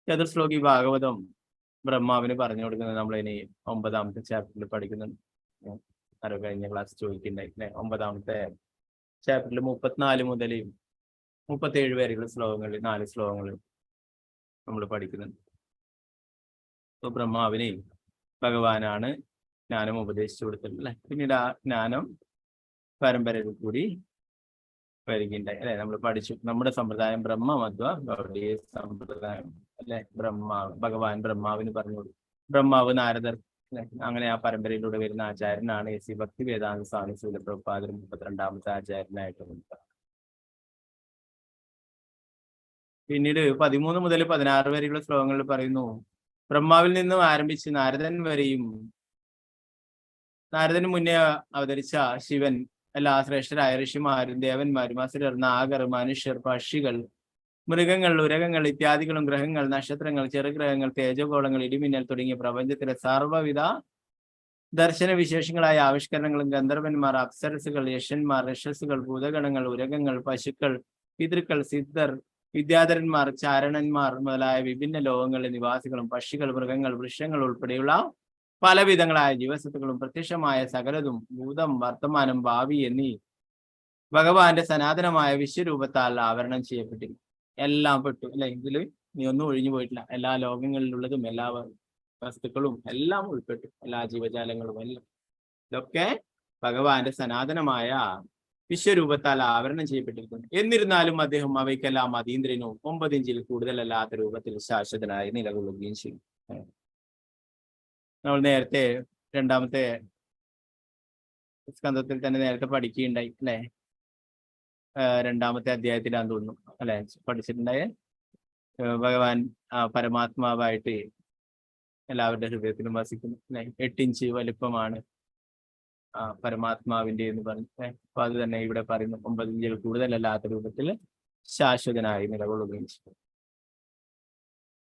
ചതുർശ്ലോകി ഭാഗവതം ബ്രഹ്മാവിന് പറഞ്ഞു കൊടുക്കുന്നത് നമ്മൾ ഇനി 9ാമത്തെ ചാപ്റ്ററിൽ പഠിക്കുന്നുണ്ട്. കഴിഞ്ഞ ക്ലാസ് ചോദിക്കുന്നുണ്ടായി അല്ലെ. 9ാമത്തെ ചാപ്റ്ററിൽ 34 മുതൽ 37 വരെയുള്ള ശ്ലോകങ്ങളിൽ 4 ശ്ലോകങ്ങൾ നമ്മൾ പഠിക്കുന്നുണ്ട്. അപ്പൊ ബ്രഹ്മാവിനെ ഭഗവാനാണ് ജ്ഞാനം ഉപദേശിച്ചു കൊടുത്തിട്ടുണ്ട് അല്ലെ. പിന്നീട് ആ ജ്ഞാനം പരമ്പരയിൽ കൂടി വരികയുണ്ടായി അല്ലെ. നമ്മൾ പഠിച്ചു. നമ്മുടെ സമ്പ്രദായം ബ്രഹ്മമധ്വ ഗൗഡീയ സമ്പ്രദായം അല്ലെ. ഭഗവാൻ ബ്രഹ്മാവിന് പറഞ്ഞു കൊടുക്കും. ബ്രഹ്മാവ് നാരദർ അല്ലെ. അങ്ങനെ ആ പരമ്പരയിലൂടെ വരുന്ന ആചാര്യനാണ് ശ്രീ ഭക്തി വേദാന്ത സ്വാമി ശൂലപ്രഭുപാദർ 32ാമത്തെ ആചാര്യനായിട്ട് വന്നത്. പിന്നീട് 13 മുതൽ 16 വരെയുള്ള ശ്ലോകങ്ങളിൽ പറയുന്നു, ബ്രഹ്മാവിൽ നിന്നും ആരംഭിച്ച് നാരദൻ വരെയും നാരദന് മുന്നേ അവതരിച്ച ശിവൻ, എല്ലാ ശ്രേഷ്ഠരായ ഋഷിമാരും ദേവന്മാരും അസുരർ, നാഗർ, മനുഷ്യർ, പക്ഷികൾ, മൃഗങ്ങൾ, ഉരകങ്ങൾ ഇത്യാദികളും, ഗ്രഹങ്ങൾ, നക്ഷത്രങ്ങൾ, ചെറുഗ്രഹങ്ങൾ, തേജോഗോളങ്ങൾ, ഇടിമിന്നൽ തുടങ്ങിയ പ്രപഞ്ചത്തിലെ സർവ്വവിധ ദർശന വിശേഷങ്ങളായ ആവിഷ്കരണങ്ങളും, ഗന്ധർവന്മാർ, അപ്സരസുകൾ, യക്ഷന്മാർ, ഋഷസുകൾ, ഭൂതഗണങ്ങൾ, ഉരകങ്ങൾ, പശുക്കൾ, പിതൃക്കൾ, സിദ്ധർ, വിദ്യാധരന്മാർ, ചാരണന്മാർ മുതലായ വിഭിന്ന ലോകങ്ങളിലെ നിവാസികളും, പക്ഷികൾ, മൃഗങ്ങൾ, വൃക്ഷങ്ങൾ ഉൾപ്പെടെയുള്ള പലവിധങ്ങളായ ജീവസത്തുക്കളും, പ്രത്യക്ഷമായ സകലതും, ഭൂതം, വർത്തമാനം, ഭാവി എന്നീ ഭഗവാന്റെ സനാതനമായ വിശ്വരൂപത്താൽ ആവരണം ചെയ്യപ്പെട്ടിരുന്നു. എല്ലാം പെട്ടു അല്ലെ. ഇതിൽ നീ ഒന്നും ഒഴിഞ്ഞു പോയിട്ടില്ല. എല്ലാ ലോകങ്ങളിലുള്ളതും എല്ലാ വസ്തുക്കളും എല്ലാം ഉൾപ്പെട്ടു. എല്ലാ ജീവജാലങ്ങളും എല്ലാം. ഇതൊക്കെ ഭഗവാന്റെ സനാതനമായ വിശ്വരൂപത്താൽ ആവരണം ചെയ്യപ്പെട്ടിരിക്കുന്നു. എന്നിരുന്നാലും അദ്ദേഹം അവയ്ക്കെല്ലാം അതീന്ദ്രനും 9 ഇഞ്ചിൽ കൂടുതലല്ലാത്ത രൂപത്തിൽ ശാശ്വതനായി നിലകൊള്ളുകയും ചെയ്യും. നമ്മൾ നേരത്തെ രണ്ടാമത്തെ സ്കന്ധത്തിൽ തന്നെ നേരത്തെ പഠിക്കുകയുണ്ടായി അല്ലെ, രണ്ടാമത്തെ അധ്യായത്തിലാന്ന് തോന്നുന്നു അല്ലെ പഠിച്ചിട്ടുണ്ടായ ഭഗവാൻ പരമാത്മാവായിട്ട് എല്ലാവരുടെ ഹൃദയത്തിലും വസിക്കുന്നു അല്ലെ. 8 ഇഞ്ച് വലിപ്പമാണ് പരമാത്മാവിന്റെ എന്ന് പറഞ്ഞു. അപ്പൊ അത് തന്നെ ഇവിടെ പറയുന്നു 9 ഇഞ്ചിൽ കൂടുതലല്ലാത്ത രൂപത്തിൽ ശാശ്വതനായി നിലകൊള്ളുകയും ചെയ്യും.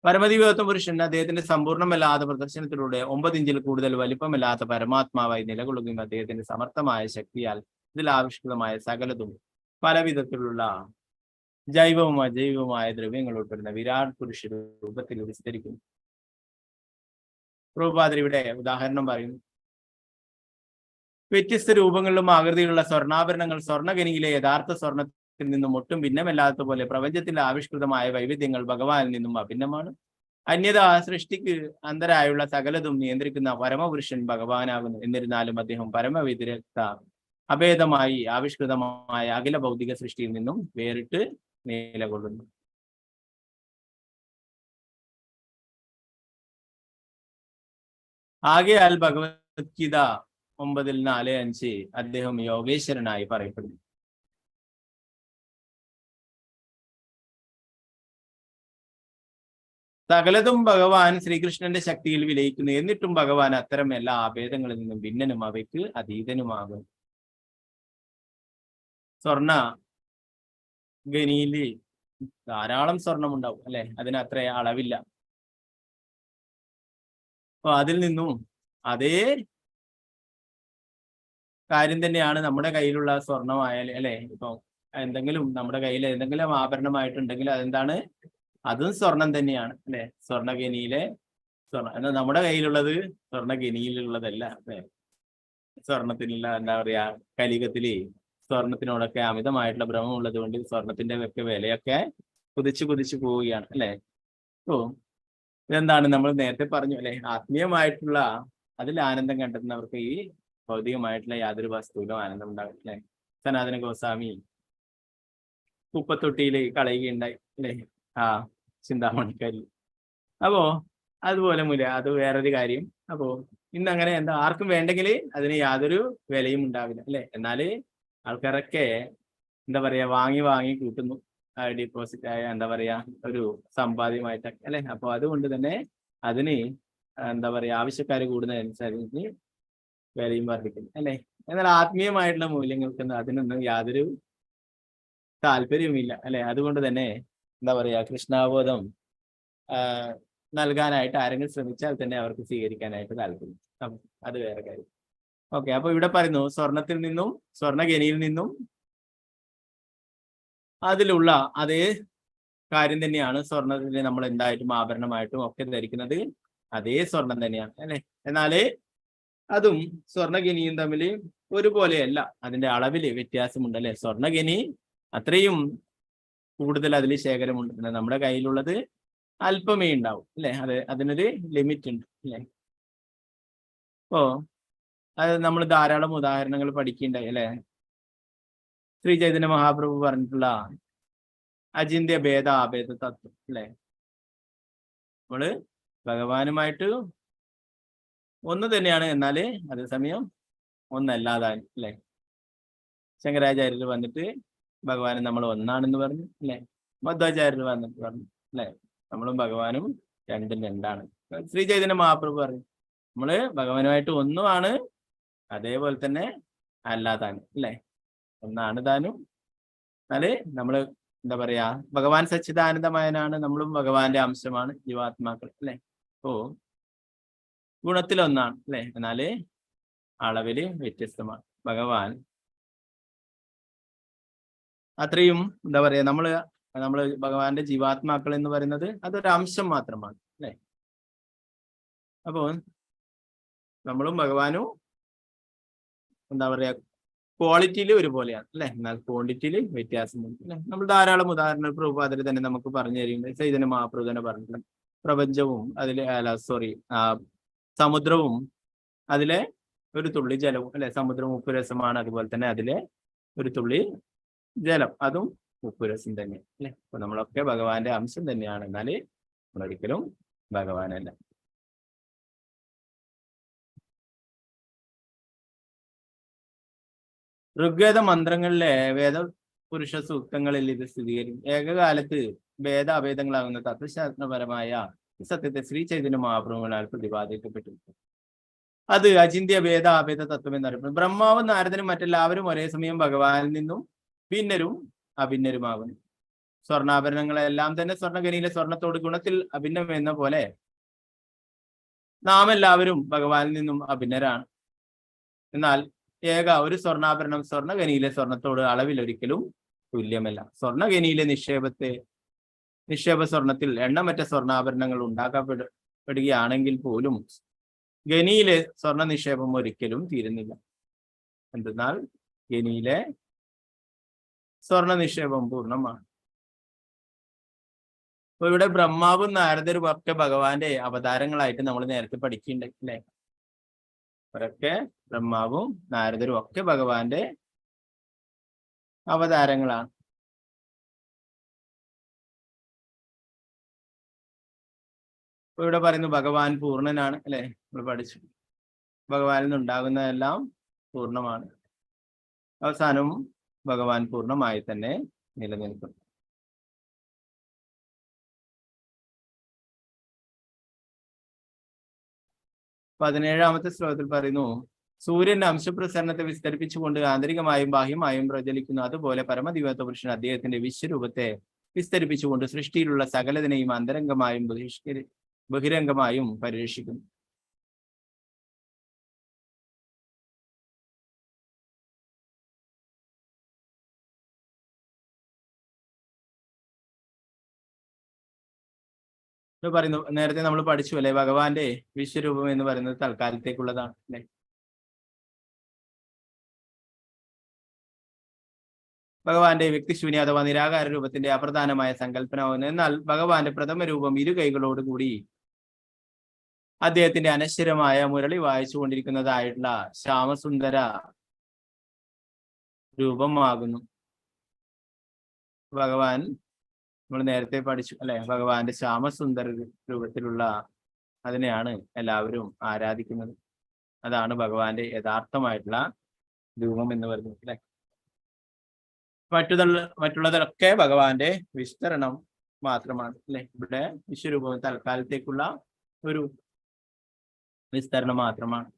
പരമദിവ്യത്വ പുരുഷൻ അദ്ദേഹത്തിന്റെ സമ്പൂർണ്ണമല്ലാത്ത പ്രദർശനത്തിലൂടെ 9 ഇഞ്ചിൽ കൂടുതൽ വലിപ്പമല്ലാത്ത പരമാത്മാവായി നിലകൊള്ളുകയും അദ്ദേഹത്തിന്റെ സമർത്ഥമായ ശക്തിയാൽ ഇതിൽ ആവിഷ്കൃതമായ സകലതും പല വിധത്തിലുള്ള ജൈവവും അജൈവവുമായ ദ്രവ്യങ്ങൾ ഉൾപ്പെടുന്ന വിരാട് പുരുഷ രൂപത്തിൽ വിസ്തരിക്കുന്നു. പ്രഭുപാദർ ഇവിടെ ഉദാഹരണം പറയുന്നു. വ്യത്യസ്ത രൂപങ്ങളിലും ആകൃതിയിലുള്ള സ്വർണ്ണാഭരണങ്ങൾ സ്വർണ്ണഖനിയിലെ യഥാർത്ഥ സ്വർണത്തിൽ നിന്നും ഒട്ടും ഭിന്നമല്ലാത്ത പോലെ പ്രപഞ്ചത്തിന്റെ ആവിഷ്കൃതമായ വൈവിധ്യങ്ങൾ ഭഗവാനിൽ നിന്നും അഭിന്നമാണ്. അന്യത സൃഷ്ടിക്ക് അന്തരായുള്ള സകലതും നിയന്ത്രിക്കുന്ന പരമപുരുഷൻ ഭഗവാനാകുന്നു. എന്നിരുന്നാലും അദ്ദേഹം പരമവിദഗ്ധ അഭേദമായി ആവിഷ്കൃതമായ അഖില ഭൗതിക സൃഷ്ടിയിൽ നിന്നും വേറിട്ട് നിലകൊള്ളുന്നു. ആകയാൽ ഭഗവത്ഗീത 9:4-5 അദ്ദേഹം യോഗേശ്വരനായി പറയപ്പെടുന്നു. സകലതും ഭഗവാൻ ശ്രീകൃഷ്ണന്റെ ശക്തിയിൽ വിലയിക്കുന്നു. എന്നിട്ടും ഭഗവാൻ അത്തരം എല്ലാ ആഭേദങ്ങളിൽ നിന്നും ഭിന്നനും അവയ്ക്ക് അതീതനുമാകും. സ്വർണ ഖനിയിൽ ധാരാളം സ്വർണം ഉണ്ടാവും അല്ലെ, അതിന് അത്ര അളവില്ല. അപ്പൊ അതിൽ നിന്നും അതേ കാര്യം തന്നെയാണ് നമ്മുടെ കയ്യിലുള്ള സ്വർണമായാലും അല്ലെ. ഇപ്പൊ എന്തെങ്കിലും നമ്മുടെ കയ്യിൽ എന്തെങ്കിലും ആഭരണമായിട്ടുണ്ടെങ്കിൽ അതെന്താണ്, അതും സ്വർണം തന്നെയാണ് അല്ലെ. സ്വർണ്ണഖനിയിലെ സ്വർണം എന്നാൽ നമ്മുടെ കയ്യിലുള്ളത് സ്വർണ്ണഖനിയിലുള്ളതല്ല അല്ലെ. സ്വർണത്തിനുള്ള എന്താ പറയാ, കലിയുഗത്തില് സ്വർണത്തിനോടൊക്കെ അമിതമായിട്ടുള്ള ഭ്രമം ഉള്ളത് കൊണ്ട് സ്വർണത്തിന്റെ ഒക്കെ വിലയൊക്കെ കുതിച്ചു പോവുകയാണ് അല്ലെ. ഓ ഇതെന്താണ് നമ്മൾ നേരത്തെ പറഞ്ഞു അല്ലെ, ആത്മീയമായിട്ടുള്ള അതിൽ ആനന്ദം കണ്ടെത്തുന്നവർക്ക് ഈ ഭൗതികമായിട്ടുള്ള യാതൊരു വസ്തുവിലും ആനന്ദം ഉണ്ടാകും അല്ലെ. സനാതന ഗോസ്വാമി കുപ്പത്തൊട്ടിയിൽ കളയുകയുണ്ടായി അല്ലെ, ചിന്താമണിക്കാരി. അപ്പോ അതുപോലെ അത് വേറൊരു കാര്യം. അപ്പോ ഇന്ന് അങ്ങനെ എന്താ ആർക്കും വേണ്ടെങ്കിൽ അതിന് യാതൊരു വിലയും ഉണ്ടാവില്ല അല്ലെ. എന്നാല് ആൾക്കാരൊക്കെ എന്താ പറയാ വാങ്ങി കൂട്ടുന്നു, ഡിപ്പോസിറ്റ് ആയ എന്താ പറയാ ഒരു സമ്പാദ്യമായിട്ടൊക്കെ അല്ലെ. അപ്പൊ അതുകൊണ്ട് തന്നെ അതിന് എന്താ പറയാ ആവശ്യക്കാർ കൂടുന്നതനുസരിച്ച് വിലയും വർദ്ധിക്കുന്നു അല്ലെ. എന്നാൽ ആത്മീയമായിട്ടുള്ള മൂല്യങ്ങൾക്കൊന്നും അതിനൊന്നും യാതൊരു താല്പര്യവുമില്ല അല്ലെ. അതുകൊണ്ട് തന്നെ എന്താ പറയാ കൃഷ്ണാബോധം നൽകാനായിട്ട് ആരെങ്കിലും ശ്രമിച്ചാൽ തന്നെ അവർക്ക് സ്വീകരിക്കാനായിട്ട് താല്പര്യം. അത് വേറെ കാര്യം. ഓക്കെ, അപ്പൊ ഇവിടെ പറയുന്നു സ്വർണത്തിൽ നിന്നും സ്വർണ്ണഖനിയിൽ നിന്നും അതിലുള്ള അതേ കാര്യം തന്നെയാണ് സ്വർണത്തിന് നമ്മൾ എന്തായിട്ടും ആഭരണമായിട്ടും ഒക്കെ ധരിക്കുന്നത് അതേ സ്വർണം തന്നെയാണ് അല്ലെ. എന്നാല് അതും സ്വർണ്ണഖനിയും തമ്മിൽ ഒരുപോലെയല്ല, അതിന്റെ അളവില് വ്യത്യാസമുണ്ട് അല്ലെ. സ്വർണ്ണഖനി അത്രയും കൂടുതൽ അതിൽ ശേഖരമുണ്ട്. നമ്മുടെ കയ്യിലുള്ളത് അല്പമേ ഉണ്ടാവും അല്ലെ. അതിനൊരു ലിമിറ്റ് ഉണ്ട് അല്ലെ. അപ്പോ അത് നമ്മൾ ധാരാളം ഉദാഹരണങ്ങൾ പഠിക്കുകയുണ്ടായി അല്ലെ. ശ്രീ ചൈതന്യ മഹാപ്രഭു പറഞ്ഞിട്ടുള്ള അചിന്ത്യ ഭേദ അഭേദ തത്വം അല്ലെ. നമ്മള് ഭഗവാനുമായിട്ട് ഒന്ന് തന്നെയാണ്, എന്നാല് അതേസമയം ഒന്നല്ലാതാൻ അല്ലെ. ശങ്കരാചാര്യർ വന്നിട്ട് ഭഗവാനും നമ്മൾ ഒന്നാണെന്ന് പറഞ്ഞു അല്ലെ. മധ്വാചാര്യർ വന്നിട്ട് പറഞ്ഞു അല്ലെ, നമ്മളും ഭഗവാനും രണ്ടാണ്. ശ്രീ ചൈതന്യ മഹാപ്രഭു പറഞ്ഞു നമ്മള് ഭഗവാനുമായിട്ട് ഒന്നുമാണ്, അതേപോലെ തന്നെ അല്ലാതാനും അല്ലെ. ഒന്നാണ് താനും. എന്നാല് നമ്മള് എന്താ പറയാ ഭഗവാൻ സച്ചിദാനന്ദമയനാണ്, നമ്മളും ഭഗവാന്റെ അംശമാണ് ജീവാത്മാക്കൾ അല്ലെ. ഓ ഗുണത്തിലൊന്നാണ് അല്ലെ, എന്നാല് അളവില് വ്യത്യസ്തമാണ്. ഭഗവാൻ അത്രയും എന്താ പറയാ നമ്മള് ഭഗവാന്റെ ജീവാത്മാക്കൾ എന്ന് പറയുന്നത് അതൊരു അംശം മാത്രമാണ് അല്ലെ. അപ്പോ നമ്മളും ഭഗവാനും എന്താ പറയാ ക്വാളിറ്റിയിൽ ഒരുപോലെയാണ് അല്ലെ, എന്നാൽ ക്വാണ്ടിറ്റിയിൽ വ്യത്യാസമുണ്ട് അല്ലെ. നമ്മൾ ധാരാളം ഉദാഹരണങ്ങൾ പ്രഭുപാദർ തന്നെ നമുക്ക് പറഞ്ഞു തരുന്നുണ്ട്. ചൈതന്യ മഹാപ്രഭു തന്നെ പറഞ്ഞിട്ടുണ്ട്. പ്രപഞ്ചവും സമുദ്രവും അതിലെ ഒരു തുള്ളി ജലവും അല്ലെ. സമുദ്രം ഉപ്പുരസമാണ്, അതുപോലെ തന്നെ അതിലെ ഒരു തുള്ളി ജലം, അതും ഉപ്പുരസം തന്നെ അല്ലെ. അപ്പൊ നമ്മളൊക്കെ ഭഗവാന്റെ അംശം തന്നെയാണ്, എന്നാല് നമ്മളൊരിക്കലും ഭഗവാനല്ല. ഋഗ്വേദ മന്ത്രങ്ങളിലെ വേദപുരുഷ സൂക്തങ്ങളിൽ ഇത് സ്ഥിരീകരിക്കും. ഏകകാലത്ത് ഭേദാഭേദങ്ങളാകുന്ന തത്വശാസ്ത്രപരമായ ഈ സത്യത്തെ ശ്രീ ചൈതന്യ മഹാപ്രഭുവിനാൽ പ്രതിപാദിക്കപ്പെട്ടിരിക്കുന്നു. അത് അചിന്ത്യ ഭേദാഭേദ തത്വം എന്നറിയപ്പെടുന്നു. ബ്രഹ്മാവും നാരദനും മറ്റെല്ലാവരും ഒരേ സമയം ഭഗവാനിൽ നിന്നും ഭിന്നരും അഭിന്നരുമാകുന്നു. സ്വർണ്ണാഭരണങ്ങളെല്ലാം തന്നെ സ്വർണ്ണഖനിയിലെ സ്വർണത്തോട് ഗുണത്തിൽ അഭിന്നം എന്ന പോലെ നാം എല്ലാവരും ഭഗവാനിൽ നിന്നും അഭിന്നരാണ്. എന്നാൽ ഒരു സ്വർണ്ണാഭരണം സ്വർണ്ണഖനിയിലെ സ്വർണത്തോട് അളവിലൊരിക്കലും തുല്യമല്ല. സ്വർണ്ണഖനിയിലെ നിക്ഷേപ സ്വർണത്തിൽ എണ്ണമറ്റ സ്വർണ്ണാഭരണങ്ങൾ ഉണ്ടാക്കപ്പെടുകയാണെങ്കിൽ പോലും ഖനിയിലെ സ്വർണ്ണ നിക്ഷേപം ഒരിക്കലും തീരുന്നില്ല. എന്തെന്നാൽ ഖനിയിലെ സ്വർണ്ണ നിക്ഷേപം പൂർണ്ണമാണ്. അപ്പൊ ഇവിടെ ബ്രഹ്മാവും നാരദരും ഒക്കെ ഭഗവാന്റെ അവതാരങ്ങളായിട്ട് നമ്മൾ നേരത്തെ പഠിക്കുന്നുണ്ട് അല്ലെ. അവരൊക്കെ ബ്രഹ്മാവും നാരദരും ഒക്കെ ഭഗവാന്റെ അവതാരങ്ങളാണ്. ഇപ്പൊ ഇവിടെ പറയുന്നു ഭഗവാൻ പൂർണ്ണനാണ് അല്ലെ. നമ്മൾ പഠിച്ചു ഭഗവാനിൽ നിന്നുണ്ടാകുന്നതെല്ലാം പൂർണ്ണമാണ്. അവസാനവും ഭഗവാൻ പൂർണ്ണമായി തന്നെ നിലനിൽക്കുന്നു. 17-ാമത്തെ ശ്ലോകത്തിൽ പറയുന്നു, സൂര്യന്റെ അംശപ്രസരണത്തെ വിസ്തരിപ്പിച്ചുകൊണ്ട് ആന്തരികമായും ബാഹ്യമായും പ്രചലിക്കുന്നു. അതുപോലെ പരമദിവ്യത്വ പുരുഷൻ അദ്ദേഹത്തിന്റെ വിശ്വരൂപത്തെ വിസ്തരിപ്പിച്ചുകൊണ്ട് സൃഷ്ടിയിലുള്ള സകലതിനെയും അന്തരംഗമായും ബഹിരംഗമായും പരിരക്ഷിക്കുന്നു. പറയുന്നു, നേരത്തെ നമ്മൾ പഠിച്ചു അല്ലെ, ഭഗവാന്റെ വിശ്വരൂപം എന്ന് പറയുന്നത് തൽക്കാലത്തേക്കുള്ളതാണ് അല്ലെ. ഭഗവാന്റെ വ്യക്തിശൂന്യ അഥവാ നിരാകാര രൂപത്തിന്റെ അപ്രധാനമായ സങ്കല്പനമാകുന്നു. എന്നാൽ ഭഗവാന്റെ പ്രഥമ രൂപം ഇരു കൈകളോടുകൂടി അദ്ദേഹത്തിന്റെ അനശ്വരമായ മുരളി വായിച്ചു കൊണ്ടിരിക്കുന്നതായിട്ടുള്ള ശ്യാമസുന്ദര രൂപമാകുന്നു. ഭഗവാൻ നമ്മൾ നേരത്തെ പഠിച്ചു അല്ലെ, ഭഗവാന്റെ ശ്യാമസുന്ദര രൂപത്തിലുള്ള അതിനെയാണ് എല്ലാവരും ആരാധിക്കുന്നത്. അതാണ് ഭഗവാന്റെ യഥാർത്ഥമായിട്ടുള്ള രൂപം എന്ന് പറയുന്നത് അല്ലെ. മറ്റുള്ളതൊക്കെ ഭഗവാന്റെ വിസ്തരണം മാത്രമാണ് അല്ലെ. ഇവിടെ വിശ്വരൂപം തൽക്കാലത്തേക്കുള്ള ഒരു വിസ്തരണം മാത്രമാണ്.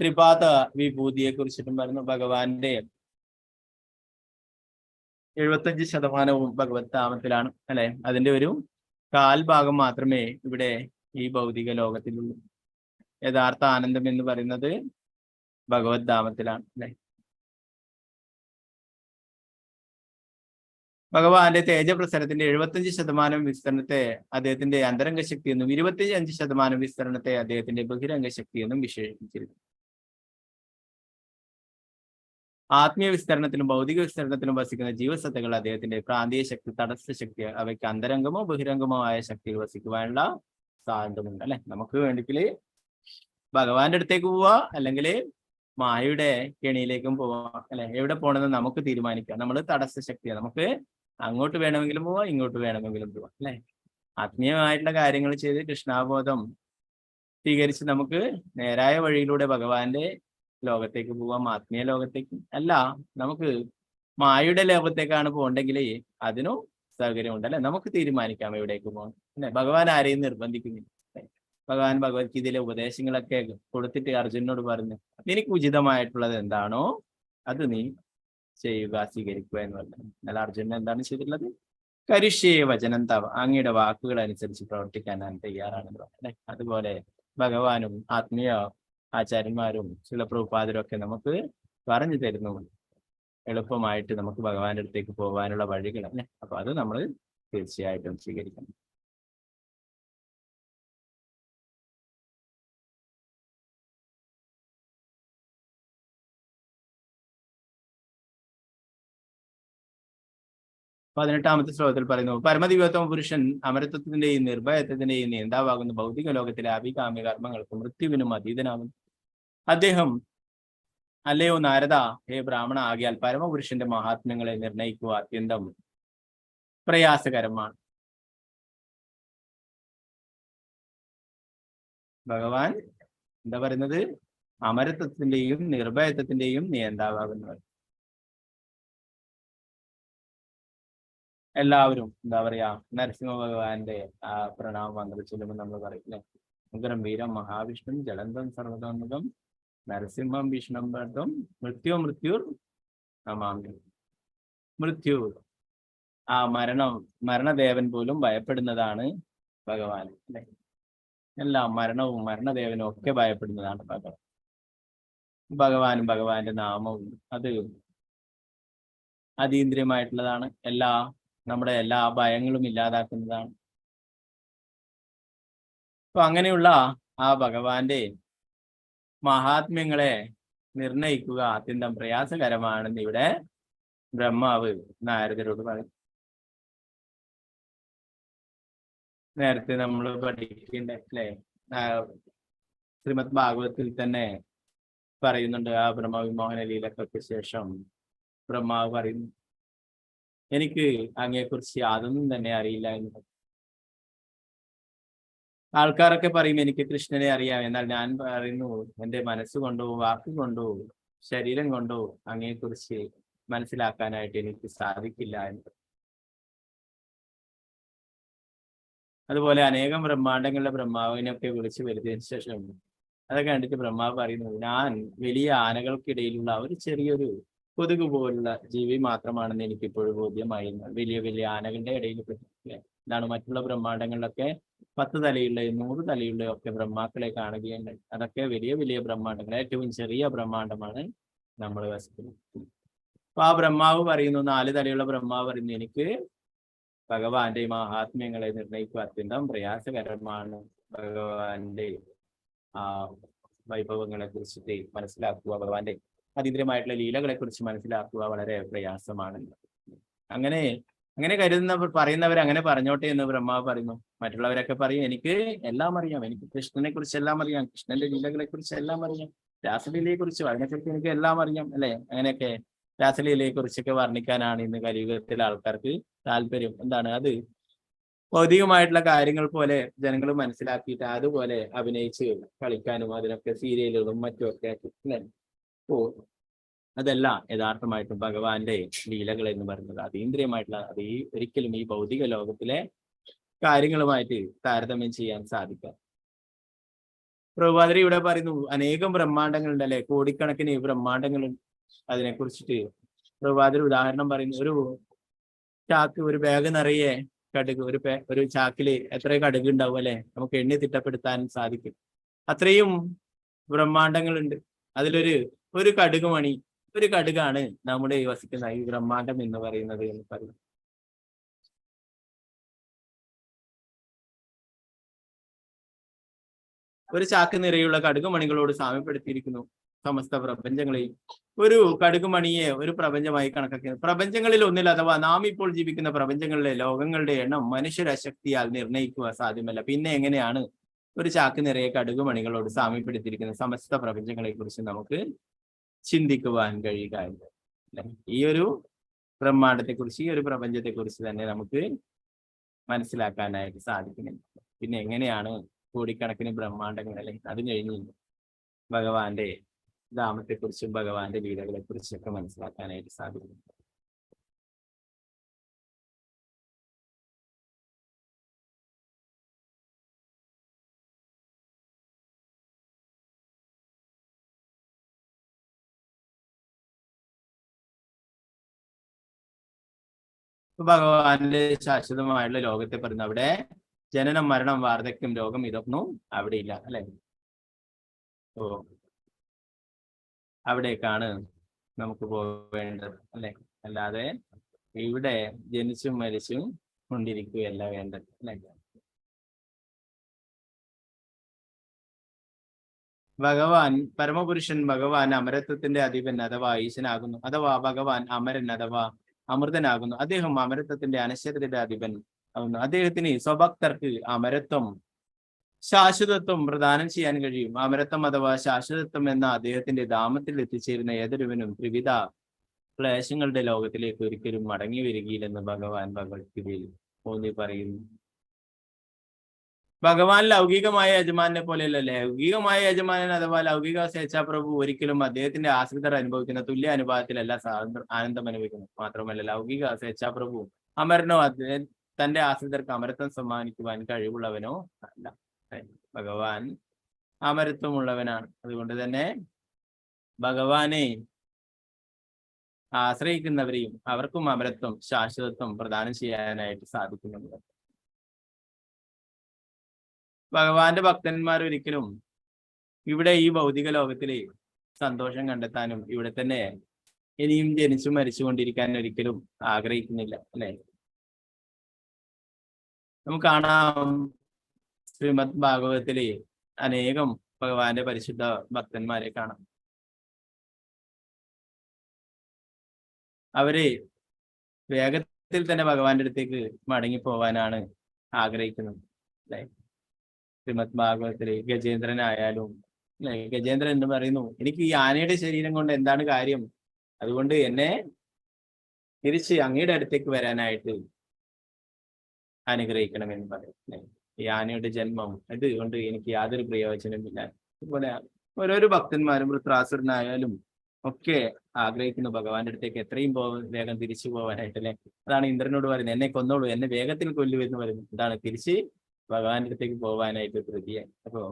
ത്രിപാദ വിഭൂതിയെ കുറിച്ചിട്ടും പറഞ്ഞു. ഭഗവാന്റെ 75% ഭഗവത് ധാമത്തിലാണ് അല്ലെ. അതിന്റെ ഒരു കാൽഭാഗം മാത്രമേ ഇവിടെ ഈ ഭൗതിക ലോകത്തിലുള്ളൂ. യഥാർത്ഥ ആനന്ദം എന്ന് പറയുന്നത് ഭഗവത് ധാമത്തിലാണ് അല്ലെ. ഭഗവാന്റെ തേജപ്രസരത്തിന്റെ 75% വിസ്തരണത്തെ അദ്ദേഹത്തിന്റെ അന്തരംഗ ശക്തി എന്നും 25% വിസ്തരണത്തെ അദ്ദേഹത്തിന്റെ ബഹിരംഗ ശക്തി എന്നും വിശേഷിപ്പിച്ചിരുന്നു. ആത്മീയ വിസ്തരണത്തിലും ഭൗതിക വിസ്തരണത്തിലും വസിക്കുന്ന ജീവസത്തകൾ അദ്ദേഹത്തിന്റെ പ്രാന്തീയ ശക്തി, തടസ്സ ശക്തി, അവയ്ക്ക് അന്തരംഗമോ ബഹിരംഗമോ ആയ ശക്തിയിൽ വസിക്കുവാനുള്ള സ്വാതന്ത്ര്യമുണ്ട് അല്ലെ. നമുക്ക് വേണമെങ്കിൽ ഭഗവാന്റെ അടുത്തേക്ക് പോവാ, അല്ലെങ്കിൽ മായയുടെ കെണിയിലേക്കും പോവാം അല്ലെ. എവിടെ പോകണമെന്ന് നമുക്ക് തീരുമാനിക്കാം. നമ്മൾ തടസ്സ ശക്തിയാണ്. നമുക്ക് അങ്ങോട്ട് വേണമെങ്കിലും പോവാം, ഇങ്ങോട്ട് വേണമെങ്കിലും പോവാം അല്ലെ. ആത്മീയമായിട്ടുള്ള കാര്യങ്ങൾ ചെയ്ത് കൃഷ്ണാബോധം സ്വീകരിച്ച് നമുക്ക് നേരായ വഴിയിലൂടെ ഭഗവാന്റെ ലോകത്തേക്ക് പോവാം, ആത്മീയ ലോകത്തേക്ക്. അല്ല, നമുക്ക് മായയുടെ ലോകത്തേക്കാണ് പോകണ്ടെങ്കിൽ അതിനും സൗകര്യമുണ്ട് അല്ലെ. നമുക്ക് തീരുമാനിക്കാം എവിടേക്ക് പോകണം അല്ലെ. ഭഗവാൻ ആരെയും നിർബന്ധിക്കുന്നില്ല. ഭഗവാൻ ഭഗവത്ഗീതയിലെ ഉപദേശങ്ങളൊക്കെ കൊടുത്തിട്ട് അർജുനോട് പറഞ്ഞു, നിനക്ക് ഉചിതമായിട്ടുള്ളത് എന്താണോ അത് നീ ചെയ്യുക, സ്വീകരിക്കുക എന്ന് പറഞ്ഞു. എന്നാൽ അർജുനൻ എന്താണ് ചെയ്തിട്ടുള്ളത്? കരിഷ്യേ വചനം തവ, അങ്ങയുടെ വാക്കുകൾ അനുസരിച്ച് പ്രവർത്തിക്കാൻ ഞാൻ തയ്യാറാണെന്ന് പറഞ്ഞു അല്ലെ. അതുപോലെ ഭഗവാനും ആത്മീയ ആചാര്യന്മാരും ചില പ്രഭുപാദരും ഒക്കെ നമുക്ക് പറഞ്ഞു തരുന്നു എളുപ്പമായിട്ട് നമുക്ക് ഭഗവാന്റെ അടുത്തേക്ക് പോകാനുള്ള വഴികൾ അല്ലെ. അപ്പൊ അത് നമ്മൾ തീർച്ചയായിട്ടും സ്വീകരിക്കണം. 18ാമത്തെ ശ്ലോകത്തിൽ പറയുന്നു, പരമദിവ്യോത്തമ പുരുഷൻ അമരത്വത്തിന്റെയും നിർഭയത്വത്തിന്റെയും നേതാവാകുന്ന ഭൗതിക ലോകത്തിലെ അഭികാമ്യ കർമ്മങ്ങൾക്ക് മൃത്യുവിനും അതീതനാകുന്നു. അദ്ദേഹം, അല്ലയോ നാരദ, ഹേ ബ്രാഹ്മണ, ആകിയാൽ പരമപുരുഷന്റെ മഹാത്മ്യങ്ങളെ നിർണയിക്കുക അത്യന്തം പ്രയാസകരമാണ്. ഭഗവാൻ എന്താ പറയുന്നത്? അമരത്വത്തിന്റെയും നിർഭയത്വത്തിന്റെയും നേതാവാകുന്നവർ. എല്ലാവരും എന്താ പറയാ, നരസിംഹ ഭഗവാന്റെ ആ പ്രണാമ മന്ത്രം ചൊല്ലുമ്പോൾ നമ്മൾ പറയില്ലേ, ഉഗ്രം വീരം മഹാവിഷ്ണു ജലന്തം സർവതോന്മുഖം നരസിംഹം ഭീഷണം ഭർത്തും മൃത്യുർ നമാമി. മൃത്യു, ആ മരണദേവൻ പോലും ഭയപ്പെടുന്നതാണ് ഭഗവാൻ, അല്ലെ? എല്ലാം മരണവും മരണദേവനും ഒക്കെ ഭയപ്പെടുന്നതാണ് ഭഗവാൻ. ഭഗവാനും ഭഗവാന്റെ നാമവും അത് അതീന്ദ്രിയമായിട്ടുള്ളതാണ്. നമ്മുടെ എല്ലാ ഭയങ്ങളും ഇല്ലാതാക്കുന്നതാണ്. അപ്പൊ അങ്ങനെയുള്ള ആ ഭഗവാന്റെ മഹാത്മ്യങ്ങളെ നിർണയിക്കുക അത്യന്തം പ്രയാസകരമാണെന്ന് ഇവിടെ ബ്രഹ്മാവ് നാരദരോട് പറയും. നേരത്തെ നമ്മൾ പഠിക്കേണ്ട അല്ലെ, ശ്രീമദ് ഭാഗവതത്തിൽ തന്നെ പറയുന്നുണ്ട്. ആ ബ്രഹ്മവിമോഹന ലീലകൾക്ക് ശേഷം ബ്രഹ്മാവ് പറയുന്നു, എനിക്ക് അങ്ങയെക്കുറിച്ച് യാതൊന്നും തന്നെ അറിയില്ല എന്ന്. ആൾക്കാരൊക്കെ പറയും എനിക്ക് കൃഷ്ണനെ അറിയാം, എന്നാൽ ഞാൻ പറയുന്നു എൻ്റെ മനസ്സുകൊണ്ടോ വാക്കുകൊണ്ടോ ശരീരം കൊണ്ടോ അങ്ങയെക്കുറിച്ച് മനസ്സിലാക്കാനായിട്ട് എനിക്ക് സാധിക്കില്ല എന്ന്. അതുപോലെ അനേകം ബ്രഹ്മാണ്ടങ്ങളുടെ ബ്രഹ്മാവിനൊക്കെ വിളിച്ചു വരുത്തിയതിനു ശേഷം അതൊക്കെ കണ്ടിട്ട് ബ്രഹ്മാവ് പറയുന്നു, ഞാൻ വലിയ ആനകൾക്കിടയിലുള്ള ഒരു ചെറിയൊരു കൊതുക് പോലുള്ള ജീവി മാത്രമാണെന്ന് എനിക്ക് ഇപ്പോഴും ബോധ്യമായിരുന്നു. വലിയ വലിയ ആനകളുടെ ഇടയിൽ എന്താണ് മറ്റുള്ള ബ്രഹ്മാണ്ടങ്ങളിലൊക്കെ 10 തലയുള്ള 100 തലയുള്ള ഒക്കെ ബ്രഹ്മാക്കളെ കാണുകയുണ്ട്. അതൊക്കെ വലിയ വലിയ ബ്രഹ്മാണ്ടങ്ങൾ. ഏറ്റവും ചെറിയ ബ്രഹ്മാണ്ടമാണ് നമ്മൾ വസിക്കുന്നത്. അപ്പൊ ആ ബ്രഹ്മാവ് പറയുന്നു, 4 തലയുള്ള ബ്രഹ്മാവ് പറയുന്നു, എനിക്ക് ഭഗവാന്റെ മഹാത്മ്യങ്ങളെ നിർണയിക്കുക അത്യന്തം പ്രയാസകരമാണ്. ഭഗവാന്റെ ആ വൈഭവങ്ങളെ കുറിച്ചിട്ട് മനസ്സിലാക്കുക, ഭഗവാന്റെ അതീന്ദ്രിയമായിട്ടുള്ള ലീലകളെ കുറിച്ച് മനസ്സിലാക്കുക വളരെ പ്രയാസമാണ്. അങ്ങനെ പറയുന്നവർ അങ്ങനെ പറഞ്ഞോട്ടെ എന്ന് ബ്രഹ്മാവ് പറയുന്നു. മറ്റുള്ളവരൊക്കെ പറയും എനിക്ക് എല്ലാം അറിയാം, എനിക്ക് കൃഷ്ണനെ കുറിച്ച് എല്ലാം അറിയാം, കൃഷ്ണന്റെ ലീലകളെ കുറിച്ച് എല്ലാം അറിയാം, രാസലീലയെ കുറിച്ച് അതിനെക്കുറിച്ച് എനിക്ക് എല്ലാം അറിയാം, അല്ലെ? അങ്ങനെയൊക്കെ രാസലീലയെ കുറിച്ചൊക്കെ വർണ്ണിക്കാനാണ് ഇന്ന് കലിയുഗത്തിലെ ആൾക്കാർക്ക് താല്പര്യം. എന്താണ് അത്? ഭൗതികമായിട്ടുള്ള കാര്യങ്ങൾ പോലെ ജനങ്ങൾ മനസ്സിലാക്കിയിട്ട് അതുപോലെ അഭിനയിച്ച് കളിക്കാനും അതിനൊക്കെ സീരിയലുകളും മറ്റുമൊക്കെ അല്ലെ? ഓ, അതല്ല യഥാർത്ഥമായിട്ടും ഭഗവാന്റെ ലീലകൾ എന്ന് പറയുന്നത് അതീന്ദ്രിയമായിട്ടുള്ള അത് ഒരിക്കലും ഈ ഭൗതിക ലോകത്തിലെ കാര്യങ്ങളുമായിട്ട് താരതമ്യം ചെയ്യാൻ സാധിക്കാം. പ്രഭുപാദരി ഇവിടെ പറയുന്നു, അനേകം ബ്രഹ്മാണ്ടങ്ങൾ ഉണ്ടല്ലേ, കോടിക്കണക്കിന് ബ്രഹ്മാണ്ടങ്ങൾ. അതിനെ കുറിച്ചിട്ട് പ്രഭുപാദരി ഉദാഹരണം പറയുന്നു, ഒരു ചാക്ക്, ഒരു ബാഗ് നിറയെ കടുക്, ഒരു ചാക്കില് എത്ര കടുക് ഉണ്ടാവും അല്ലെ? നമുക്ക് എണ്ണി തിട്ടപ്പെടുത്താൻ സാധിക്കും. അത്രയും ബ്രഹ്മാണ്ടങ്ങളുണ്ട്. അതിലൊരു കടുക് മണി, ഒരു കടുകാണ് നമ്മുടെ ഈ വസിക്കുന്ന ഈ ബ്രഹ്മാണ്ടം എന്ന് പറയുന്നത് എന്ന് പറയും. ഒരു ചാക്ക് നിറയുള്ള കടുക് മണികളോട് സാമ്യപ്പെടുത്തിയിരിക്കുന്നു സമസ്ത പ്രപഞ്ചങ്ങളെയും. ഒരു കടുക് മണിയെ ഒരു പ്രപഞ്ചമായി കണക്കാക്കി. പ്രപഞ്ചങ്ങളിൽ ഒന്നിൽ അഥവാ നാം ഇപ്പോൾ ജീവിക്കുന്ന പ്രപഞ്ചങ്ങളിലെ ലോകങ്ങളുടെ എണ്ണം മനുഷ്യരശക്തിയാൽ നിർണയിക്കുക സാധ്യമല്ല. പിന്നെ എങ്ങനെയാണ് ഒരു ചാക്ക് നിറയെ കടുക് മണികളോട് സാമ്യപ്പെടുത്തിയിരിക്കുന്ന സമസ്ത പ്രപഞ്ചങ്ങളെ കുറിച്ച് നമുക്ക് ചിന്തിക്കുവാൻ കഴിയുക? ഈ ഒരു ബ്രഹ്മാണ്ടത്തെ കുറിച്ച്, ഈ ഒരു പ്രപഞ്ചത്തെ കുറിച്ച് തന്നെ നമുക്ക് മനസ്സിലാക്കാനായിട്ട് സാധിക്കുന്നില്ല. പിന്നെ എങ്ങനെയാണ് കോടിക്കണക്കിന് ബ്രഹ്മാണ്ടങ്ങൾ അല്ലെങ്കിൽ അത് കഴിഞ്ഞ് ഭഗവാന്റെ ധാമത്തെ കുറിച്ചും ഭഗവാന്റെ ലീലകളെ കുറിച്ചൊക്കെ മനസ്സിലാക്കാനായിട്ട് സാധിക്കും? ഭഗവാന്റെ ശാശ്വതമായുള്ള ലോകത്തെ പറയുന്നു. അവിടെ ജനനം, മരണം, വാർദ്ധക്യം, രോഗം ഇതൊന്നും അവിടെ ഇല്ല, അല്ലെ? ഓ, അവിടേക്കാണ് നമുക്ക് പോവേണ്ടത്, അല്ലെ? അല്ലാതെ ഇവിടെ ജനിച്ചും മരിച്ചും കൊണ്ടിരിക്കുകയല്ല വേണ്ടത്, അല്ലെ? ഭഗവാൻ പരമപുരുഷൻ ഭഗവാൻ അമരത്വത്തിന്റെ അധിപൻ അഥവാ ഈശനാകുന്നു. അഥവാ ഭഗവാൻ അമരൻ അഥവാ അമൃതനാകുന്നു. അദ്ദേഹം അമരത്വത്തിന്റെ അനശ്വരതയുടെ അധിപൻ ആകുന്നു. അദ്ദേഹത്തിന് സ്വഭക്തർക്ക് അമരത്വം ശാശ്വതത്വം പ്രദാനം ചെയ്യാൻ കഴിയും. അമരത്വം അഥവാ ശാശ്വതത്വം എന്ന അദ്ദേഹത്തിന്റെ ധാമത്തിൽ എത്തിച്ചേരുന്ന ഏതൊരുവനും ത്രിവിധ ക്ലേശങ്ങളുടെ ലോകത്തിലേക്ക് ഒരിക്കലും മടങ്ങി വരികയില്ലെന്ന് ഭഗവാൻ ഭഗവത്ഗീതയിൽ ഊന്നി പറയുന്നു. ഭഗവാൻ ലൗകികമായ യജമാനെ പോലെയല്ല. ലൗകികമായ യജമാനൻ അഥവാ ലൗകിക സ്വേച്ഛാപ്രഭു ഒരിക്കലും അദ്ദേഹത്തിന്റെ ആശ്രിതർ അനുഭവിക്കുന്ന തുല്യ അനുഭവത്തിലല്ല ആനന്ദം അനുഭവിക്കുന്നു. മാത്രമല്ല ലൗകിക സ്വേച്ഛാപ്രഭു അമരനോ തന്റെ ആശ്രിതർക്ക് അമരത്വം സമ്മാനിക്കുവാൻ കഴിവുള്ളവനോ അല്ല. ഭഗവാൻ അമരത്വമുള്ളവനാണ്. അതുകൊണ്ട് തന്നെ ഭഗവാനെ ആശ്രയിക്കുന്നവരെയും അവർക്കും അമരത്വം ശാശ്വതത്വം പ്രദാനം ചെയ്യാനായിട്ട് സാധിക്കുന്നുണ്ട്. ഭഗവാന്റെ ഭക്തന്മാർ ഒരിക്കലും ഇവിടെ ഈ ഭൗതിക ലോകത്തില് സന്തോഷം കണ്ടെത്താനും ഇവിടെ തന്നെ ഇനിയും ജനിച്ചു മരിച്ചുകൊണ്ടിരിക്കാൻ ഒരിക്കലും ആഗ്രഹിക്കുന്നില്ല, അല്ലെ? നമുക്ക് കാണാം ശ്രീമദ് ഭാഗവതത്തില് അനേകം ഭഗവാന്റെ പരിശുദ്ധ ഭക്തന്മാരെ കാണാം. അവര് വേഗത്തിൽ തന്നെ ഭഗവാന്റെ അടുത്തേക്ക് മടങ്ങിപ്പോവാനാണ് ആഗ്രഹിക്കുന്നത്, അല്ലെ? ശ്രീമദ് ഭാഗവതത്തില് ഗജേന്ദ്രനായാലും, അല്ലെ? ഗജേന്ദ്രൻ എന്ന് പറയുന്നു, എനിക്ക് ഈ ആനയുടെ ശരീരം കൊണ്ട് എന്താണ് കാര്യം, അതുകൊണ്ട് എന്നെ തിരിച്ച് അങ്ങയുടെ അടുത്തേക്ക് വരാനായിട്ട് അനുഗ്രഹിക്കണമെന്ന് പറയും. ഈ ആനയുടെ ജന്മം അതുകൊണ്ട് എനിക്ക് യാതൊരു പ്രയോജനമില്ല. അതുപോലെ ഓരോരോ ഭക്തന്മാരും വൃത്രാസുരനായാലും ഒക്കെ ആഗ്രഹിക്കുന്നു ഭഗവാന്റെ അടുത്തേക്ക് എത്രയും വേഗം തിരിച്ചു പോകാനായിട്ടല്ലേ. അതാണ് ഇന്ദ്രനോട് പറയുന്നത്, എന്നെ കൊന്നോളൂ, എന്നെ വേഗത്തിൽ കൊല്ലു എന്ന് പറയുന്നു. ഇതാണ് തിരിച്ച് ഭഗവാന്റെ അടുത്തേക്ക് പോകാനായിട്ട് പ്രതിയ. അപ്പോ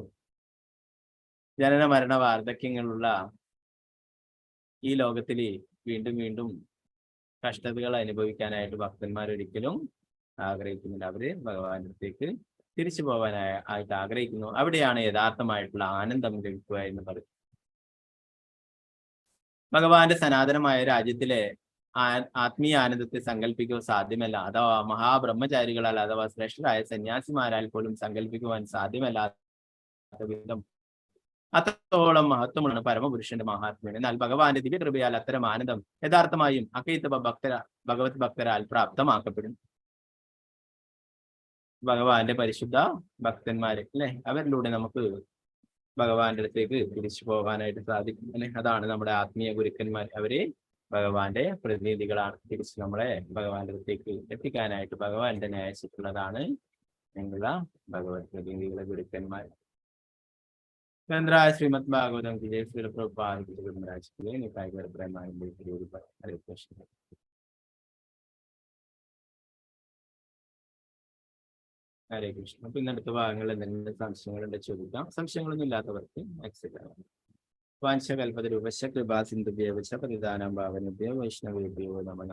ജനന മരണ വാർദ്ധക്യങ്ങളുള്ള ഈ ലോകത്തില് വീണ്ടും വീണ്ടും കഷ്ടതകൾ അനുഭവിക്കാനായിട്ട് ഭക്തന്മാരൊരിക്കലും ആഗ്രഹിക്കുന്നില്ല. അവര് ഭഗവാന്റെ അടുത്തേക്ക് തിരിച്ചു പോകാനായിട്ട് ആഗ്രഹിക്കുന്നു. അവിടെയാണ് യഥാർത്ഥമായിട്ടുള്ള ആനന്ദം ലഭിക്കുക എന്ന് പറയും. ഭഗവാന്റെ സനാതനമായ രാജ്യത്തിലെ ആത്മീയ ആനന്ദത്തെ സങ്കല്പിക്കുക സാധ്യമല്ല. അഥവാ മഹാബ്രഹ്മചാരികളാൽ അഥവാ ശ്രേഷ്ഠരായ സന്യാസിമാരാൽ പോലും സങ്കല്പിക്കുവാൻ സാധ്യമല്ലാത്ത വിധം അത്രത്തോളം മഹത്വമാണ് പരമപുരുഷന്റെ മഹാത്മ്യം. എന്നാൽ ഭഗവാന്റെ ദിവ്യകൃപയാൽ അത്തരം ആനന്ദം യഥാർത്ഥമായും അകൈതവ ഭഗവത് ഭക്തരാൽ പ്രാപ്തമാക്കപ്പെടും. ഭഗവാന്റെ പരിശുദ്ധ ഭക്തന്മാര്, അല്ലെ? അവരിലൂടെ നമുക്ക് ഭഗവാന്റെ അടുത്തേക്ക് തിരിച്ചു പോകാനായിട്ട് സാധിക്കും, അല്ലെ? അതാണ് നമ്മുടെ ആത്മീയ ഗുരുക്കന്മാർ. അവര് ഭഗവാന്റെ പ്രതിനിധികളാണ്. തിരിച്ച് നമ്മളെ ഭഗവാന്റെ അടുത്തേക്ക് എത്തിക്കാനായിട്ട് ഭഗവാൻ തന്നെ അയച്ചിട്ടുള്ളതാണ് ഞങ്ങളുടെ ഭഗവത് പ്രതിനിധികളെ ഗുരുക്കന്മാർ. ഗ്രന്ഥരായ ശ്രീമദ് ഭാഗവതം ഹരേ കൃഷ്ണ. ഹരേ കൃഷ്ണ. അപ്പൊ ഇന്നടുത്ത ഭാഗങ്ങളിൽ എന്തെങ്കിലും സംശയങ്ങളുണ്ട് ചോദിക്കാം. സംശയങ്ങളൊന്നും ഇല്ലാത്തവർക്ക് എക്സിറ്റ് ആവാം. വാഞ്ചകൽപതരൂപശ കൃപാസിന്ധുഭ്യോ പതിദാനം ഭാവനഭ്യോ വൈഷ്ണവേഭ്യോ നമഃ.